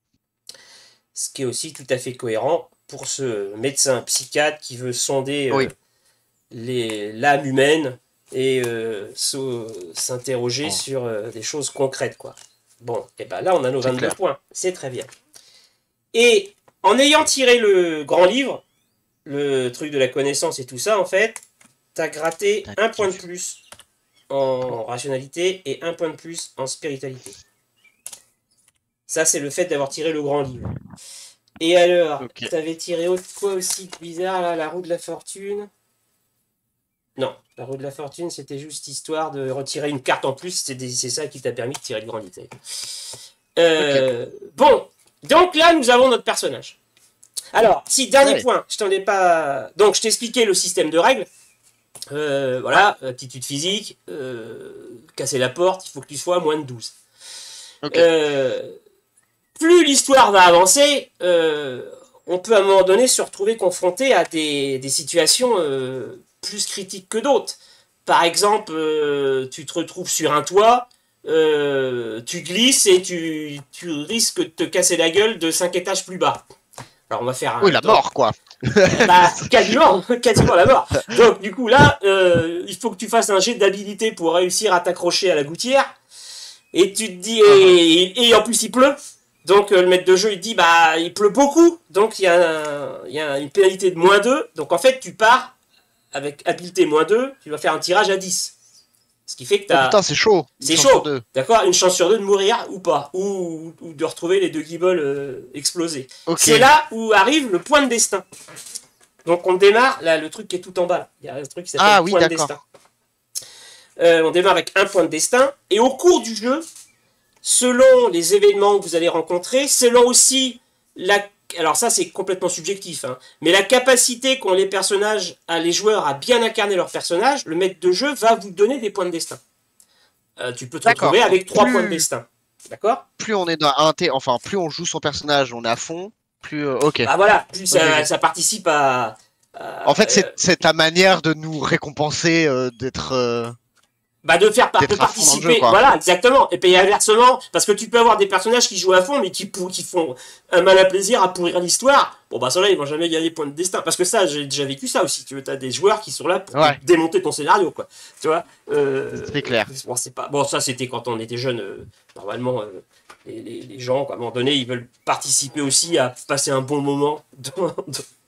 Ce qui est aussi tout à fait cohérent pour ce médecin psychiatre qui veut sonder l'âme humaine et s'interroger sur des choses concrètes, quoi. Bon, et là on a nos 22 points, c'est très bien. Et en ayant tiré le grand livre, le truc de la connaissance et tout ça, en fait, t'as gratté un point de plus en rationalité et un point de plus en spiritualité. Ça, c'est le fait d'avoir tiré le grand livre. Et alors, t'avais tiré autre quoi aussi bizarre, là, la roue de la fortune? Non, la roue de la fortune, c'était juste histoire de retirer une carte en plus, c'est ça qui t'a permis de tirer le grand livre. Bon, donc là, nous avons notre personnage. Alors, si, dernier point, je t'en ai pas... Donc, je t'ai expliqué le système de règles. Voilà, aptitude physique, casser la porte, il faut que tu sois à moins de 12. Plus l'histoire va avancer, on peut à un moment donné se retrouver confronté à des situations plus critiques que d'autres. Par exemple, tu te retrouves sur un toit, tu glisses et tu risques de te casser la gueule de 5 étages plus bas. Alors on va faire un... Oui, la mort, quoi. Bah, quasiment la mort. Donc du coup là, il faut que tu fasses un jet d'habilité pour réussir à t'accrocher à la gouttière. Et tu te dis, et en plus il pleut. Donc le maître de jeu il dit, bah il pleut beaucoup. Donc il y a une pénalité de -2. Donc en fait tu pars avec habileté -2, tu vas faire un tirage à 10. Ce qui fait que t'as... Oh putain, c'est chaud. C'est chaud, d'accord. Une chance sur 2 de mourir ou pas. Ou de retrouver les 2 guibolles explosés. C'est là où arrive le point de destin. Donc on démarre, là le truc qui est tout en bas. Là. Il y a un truc qui s'appelle point de destin. On démarre avec un point de destin. Et au cours du jeu, selon les événements que vous allez rencontrer, selon aussi la... Alors ça c'est complètement subjectif, hein, mais la capacité qu'ont les personnages, les joueurs à bien incarner leur personnage, le maître de jeu va vous donner des points de destin. Tu peux te retrouver avec 3 points de destin. D'accord? Plus on est dans un enfin plus on joue son personnage, on est à fond, plus Bah voilà, plus ça participe à... En fait, c'est ta manière de nous récompenser, d'être... Bah de faire participer, jeu, voilà, exactement. Et puis inversement, parce que tu peux avoir des personnages qui jouent à fond, mais qui font un mal à plaisir à pourrir l'histoire. Bon bah ceux-là, ils vont jamais gagner point de destin. Parce que ça, j'ai déjà vécu ça aussi. Tu vois, t'as des joueurs qui sont là pour démonter ton scénario, quoi. Tu vois. C'est clair. Bon, c'est pas... bon, ça c'était quand on était jeune. Normalement, les gens, quoi, à un moment donné, ils veulent participer aussi à passer un bon moment.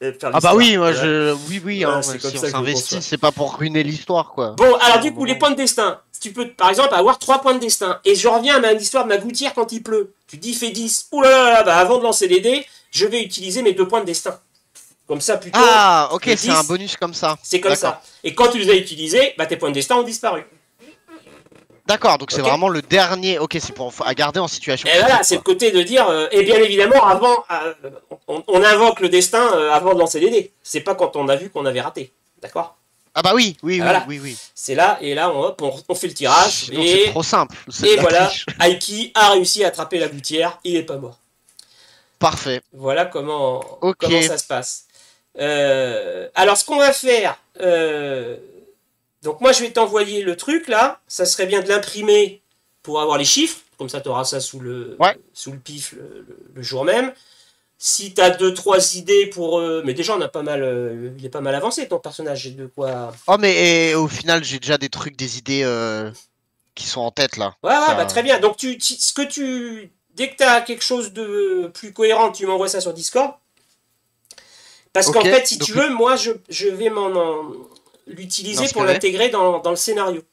Ah bah oui, moi oui, hein, si on s'investit, c'est pas pour ruiner l'histoire, quoi. Bon, alors du coup, les points de destin. Tu peux, par exemple, avoir 3 points de destin. Et je reviens à l'histoire de ma gouttière quand il pleut. Tu dis, fais 10. Ouh là là, bah avant de lancer les dés, je vais utiliser mes 2 points de destin. Comme ça, plutôt... Ah, ok, c'est un bonus comme ça. C'est comme ça. Et quand tu les as utilisés, bah tes points de destin ont disparu. D'accord, donc c'est vraiment le dernier. Ok, c'est pour à garder en situation. Et voilà, c'est le côté de dire. Et bien évidemment, avant, on invoque le destin avant de lancer les dés. C'est pas quand on a vu qu'on avait raté. D'accord? Ah bah oui, oui. C'est là, et là, on fait le tirage. C'est trop simple. Et voilà, Aiki a réussi à attraper la gouttière. Il est pas mort. Parfait. Voilà comment ça se passe. Alors, ce qu'on va faire. Donc moi je vais t'envoyer le truc là, ça serait bien de l'imprimer pour avoir les chiffres, comme ça tu auras ça sous le pif le jour même. Si tu as 2-3 idées pour... mais déjà on a pas mal... il est pas mal avancé ton personnage, j'ai de quoi... Oh mais au final j'ai déjà des trucs, des idées qui sont en tête là. Ouais, bah très bien, donc dès que tu as quelque chose de plus cohérent, tu m'envoies ça sur Discord. Parce qu'en fait si tu veux, moi je vais l'utiliser pour l'intégrer dans le scénario.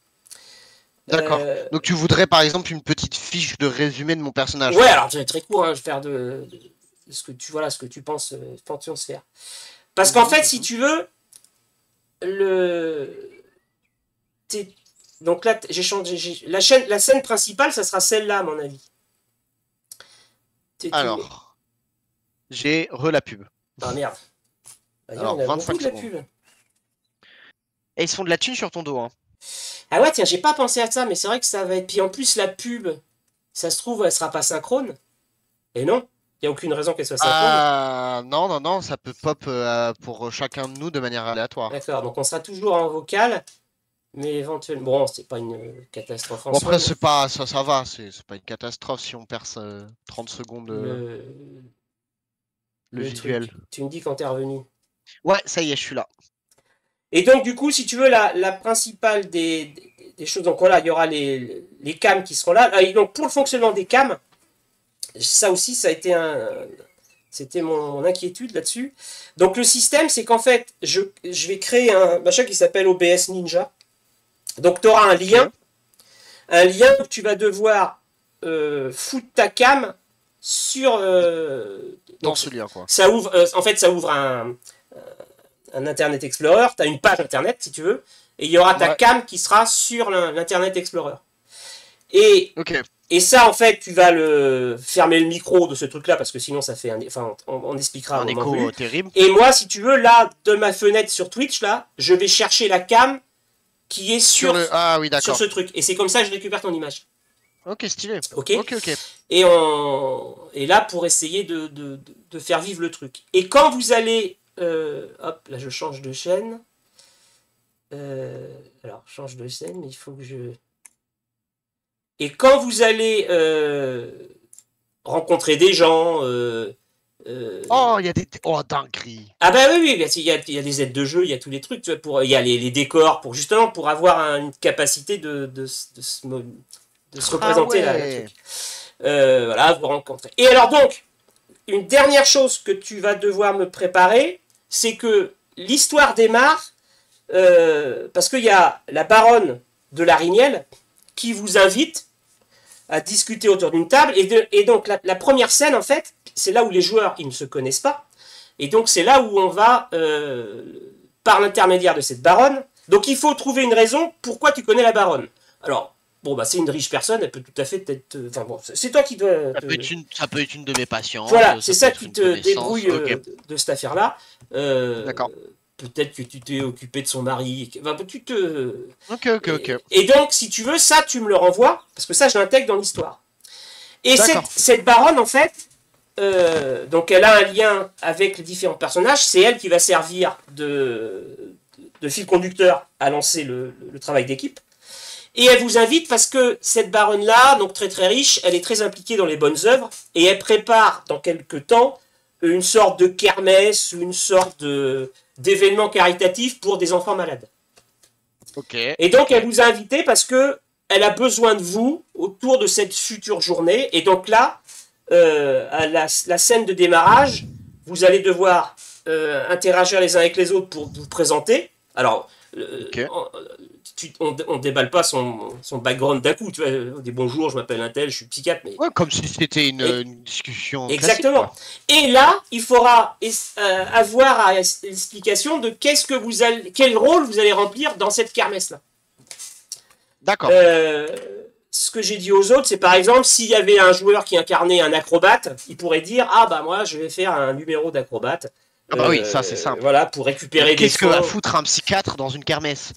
D'accord. Donc tu voudrais par exemple une petite fiche de résumé de mon personnage. Ouais, alors c'est très court, hein, je vais faire ce que tu penses se faire. Parce qu'en fait, si tu veux, donc là, j'ai changé. La scène principale, ça sera celle-là, à mon avis. Alors, j'ai la pub. Ah merde. Alors, 25 secondes. Pub. Et ils se font de la thune sur ton dos, hein. Ah ouais, tiens, j'ai pas pensé à ça, mais c'est vrai que ça va être... Puis en plus, la pub, ça se trouve, elle sera pas synchrone. Et non, il n'y a aucune raison qu'elle soit synchrone. Non, ça peut pop pour chacun de nous de manière aléatoire. D'accord, donc on sera toujours en vocal, mais éventuellement... Bon, c'est pas une catastrophe en soi. Après, c'est pas... ça va, c'est pas une catastrophe si on perd 30 secondes le visuel. Truc. Tu me dis quand t'es revenu. Ouais, ça y est, je suis là. Et donc, du coup, si tu veux, la principale des choses, donc voilà, il y aura les cams qui seront là. Et donc, pour le fonctionnement des cams, ça aussi, ça a été C'était mon inquiétude là-dessus. Donc le système, c'est qu'en fait, je vais créer un machin qui s'appelle OBS Ninja. Donc tu auras un lien où tu vas devoir foutre ta cam sur... Dans ce lien, quoi. Ça ouvre, en fait, ça ouvre un Internet Explorer. Tu as une page Internet, si tu veux. Et il y aura ta cam qui sera sur l'Internet Explorer. Et ça, en fait, tu vas fermer le micro de ce truc-là, parce que sinon, ça fait enfin, on expliquera. Un écho terrible. Et moi, si tu veux, là, de ma fenêtre sur Twitch, là, je vais chercher la cam qui est sur ce truc. Et c'est comme ça que je récupère ton image. Ok, stylé. Ok. Et là, pour essayer de faire vivre le truc. Et quand vous allez... hop, là, je change de chaîne. Alors, change de scène, mais il faut que je... Et quand vous allez rencontrer des gens... il y a des... Oh, dinguerie. Ah bah oui, il y a des aides de jeu, il y a tous les trucs, tu vois, il y a les décors, justement pour avoir une capacité de se représenter là, le truc. Voilà, vous rencontrez. Et alors donc, une dernière chose que tu vas devoir me préparer, c'est que l'histoire démarre... parce qu'il y a la baronne de Larignel qui vous invite à discuter autour d'une table. Et donc, la première scène, en fait, c'est là où les joueurs, ils ne se connaissent pas. Et donc, c'est là où on va, par l'intermédiaire de cette baronne. Donc, il faut trouver une raison pourquoi tu connais la baronne. Alors, bon, bah, c'est une riche personne, elle peut tout à fait être... Enfin, bon, c'est toi qui dois... Ça peut être une de mes patients. Voilà, c'est ça qui te débrouille de cette affaire-là. D'accord. Peut-être que tu t'es occupé de son mari. Enfin, tu te... Ok. Et donc, si tu veux, ça, tu me le renvoies, parce que ça, je l'intègre dans l'histoire. Et cette baronne, en fait, donc elle a un lien avec les différents personnages. C'est elle qui va servir de fil conducteur à lancer le travail d'équipe. Et elle vous invite parce que cette baronne-là, donc très très riche, elle est très impliquée dans les bonnes œuvres, et elle prépare dans quelques temps une sorte de kermesse ou une sorte d'événement caritatif pour des enfants malades. Ok. Et donc elle vous a invité parce que elle a besoin de vous autour de cette future journée. Et donc là, à la scène de démarrage, vous allez devoir interagir les uns avec les autres pour vous présenter. Alors, on déballe pas son background d'un coup. Tu vois, des bonjours, je m'appelle un tel, je suis psychiatre. Mais... Ouais, comme si c'était une discussion. Exactement. Classique, et là, il faudra avoir l'explication de quel rôle vous allez remplir dans cette kermesse-là. D'accord. Ce que j'ai dit aux autres, c'est par exemple, s'il y avait un joueur qui incarnait un acrobate, il pourrait dire « Ah bah moi, je vais faire un numéro d'acrobate. » Ah bah oui, ça c'est simple. Voilà, pour récupérer des fonds. Qu'est-ce que va foutre un psychiatre dans une kermesse?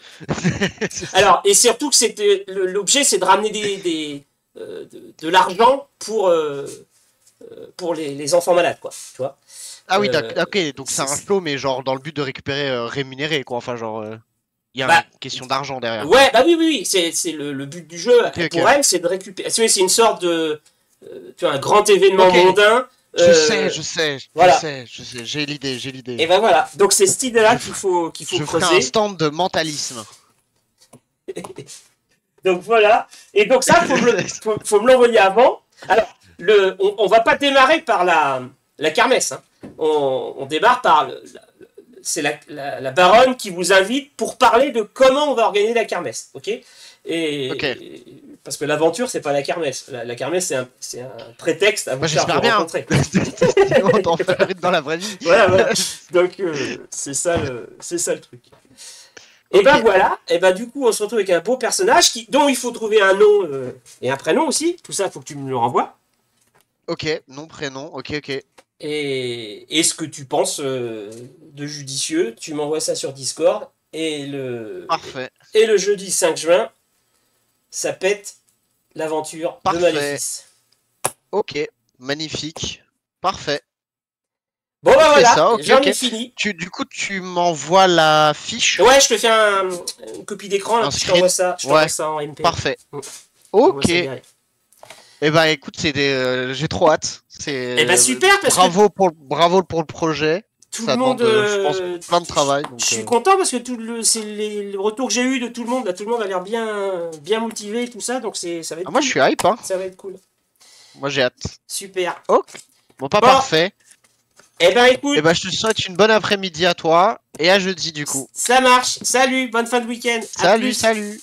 Alors, et surtout que l'objet, c'est de ramener de l'argent pour les enfants malades, quoi. Tu vois. Ah oui, ok, donc c'est un flow, mais genre dans le but de récupérer rémunéré, quoi. Enfin, genre, il y a une question d'argent derrière. Ouais, bah oui, c'est le but du jeu. Pour elle, c'est de récupérer. C'est une sorte de, tu vois, un grand événement mondain. Je sais, j'ai l'idée. Et ben voilà, donc c'est cette idée-là qu'il faut creuser. Je ferai un stand de mentalisme. Donc voilà, et donc ça, faut me l'envoyer avant. Alors, on va pas démarrer par la kermesse, hein. On démarre par c'est la baronne qui vous invite pour parler de comment on va organiser la kermesse, ok? Parce que l'aventure, c'est pas la kermesse. La kermesse, c'est un prétexte à vous faire rencontrer. On t'en fait dans la vraie vie. Voilà. Donc, c'est ça le truc. Et ben voilà, et ben du coup, on se retrouve avec un beau personnage dont il faut trouver un nom et un prénom aussi. Tout ça, il faut que tu me le renvoies. Ok, nom, prénom, ok. Et ce que tu penses de judicieux, tu m'envoies ça sur Discord. Parfait. Et le jeudi 5 juin, ça pète l'aventure de Maléfice. Ok, magnifique. Parfait. Bon bah voilà, j'en ai fini. Du coup, tu m'envoies la fiche? Ouais, je te fais une copie d'écran, je t'envoie ça, en MP. Parfait. Ok. Eh ben écoute, j'ai trop hâte. Eh ben super, parce bravo pour le projet. Tout le monde, je pense, plein de travail. Je suis content parce que c'est les retours que j'ai eu de tout le monde. Là, tout le monde a l'air bien motivé, tout ça, donc ça va être. Moi, je suis hype. Hein. Ça va être cool. Moi, j'ai hâte. Super. Ok. Bon, parfait. Eh ben écoute, Et bah, je te souhaite une bonne après-midi à toi et à jeudi du coup. ça marche. Salut, bonne fin de week-end. À Salut, plus. salut!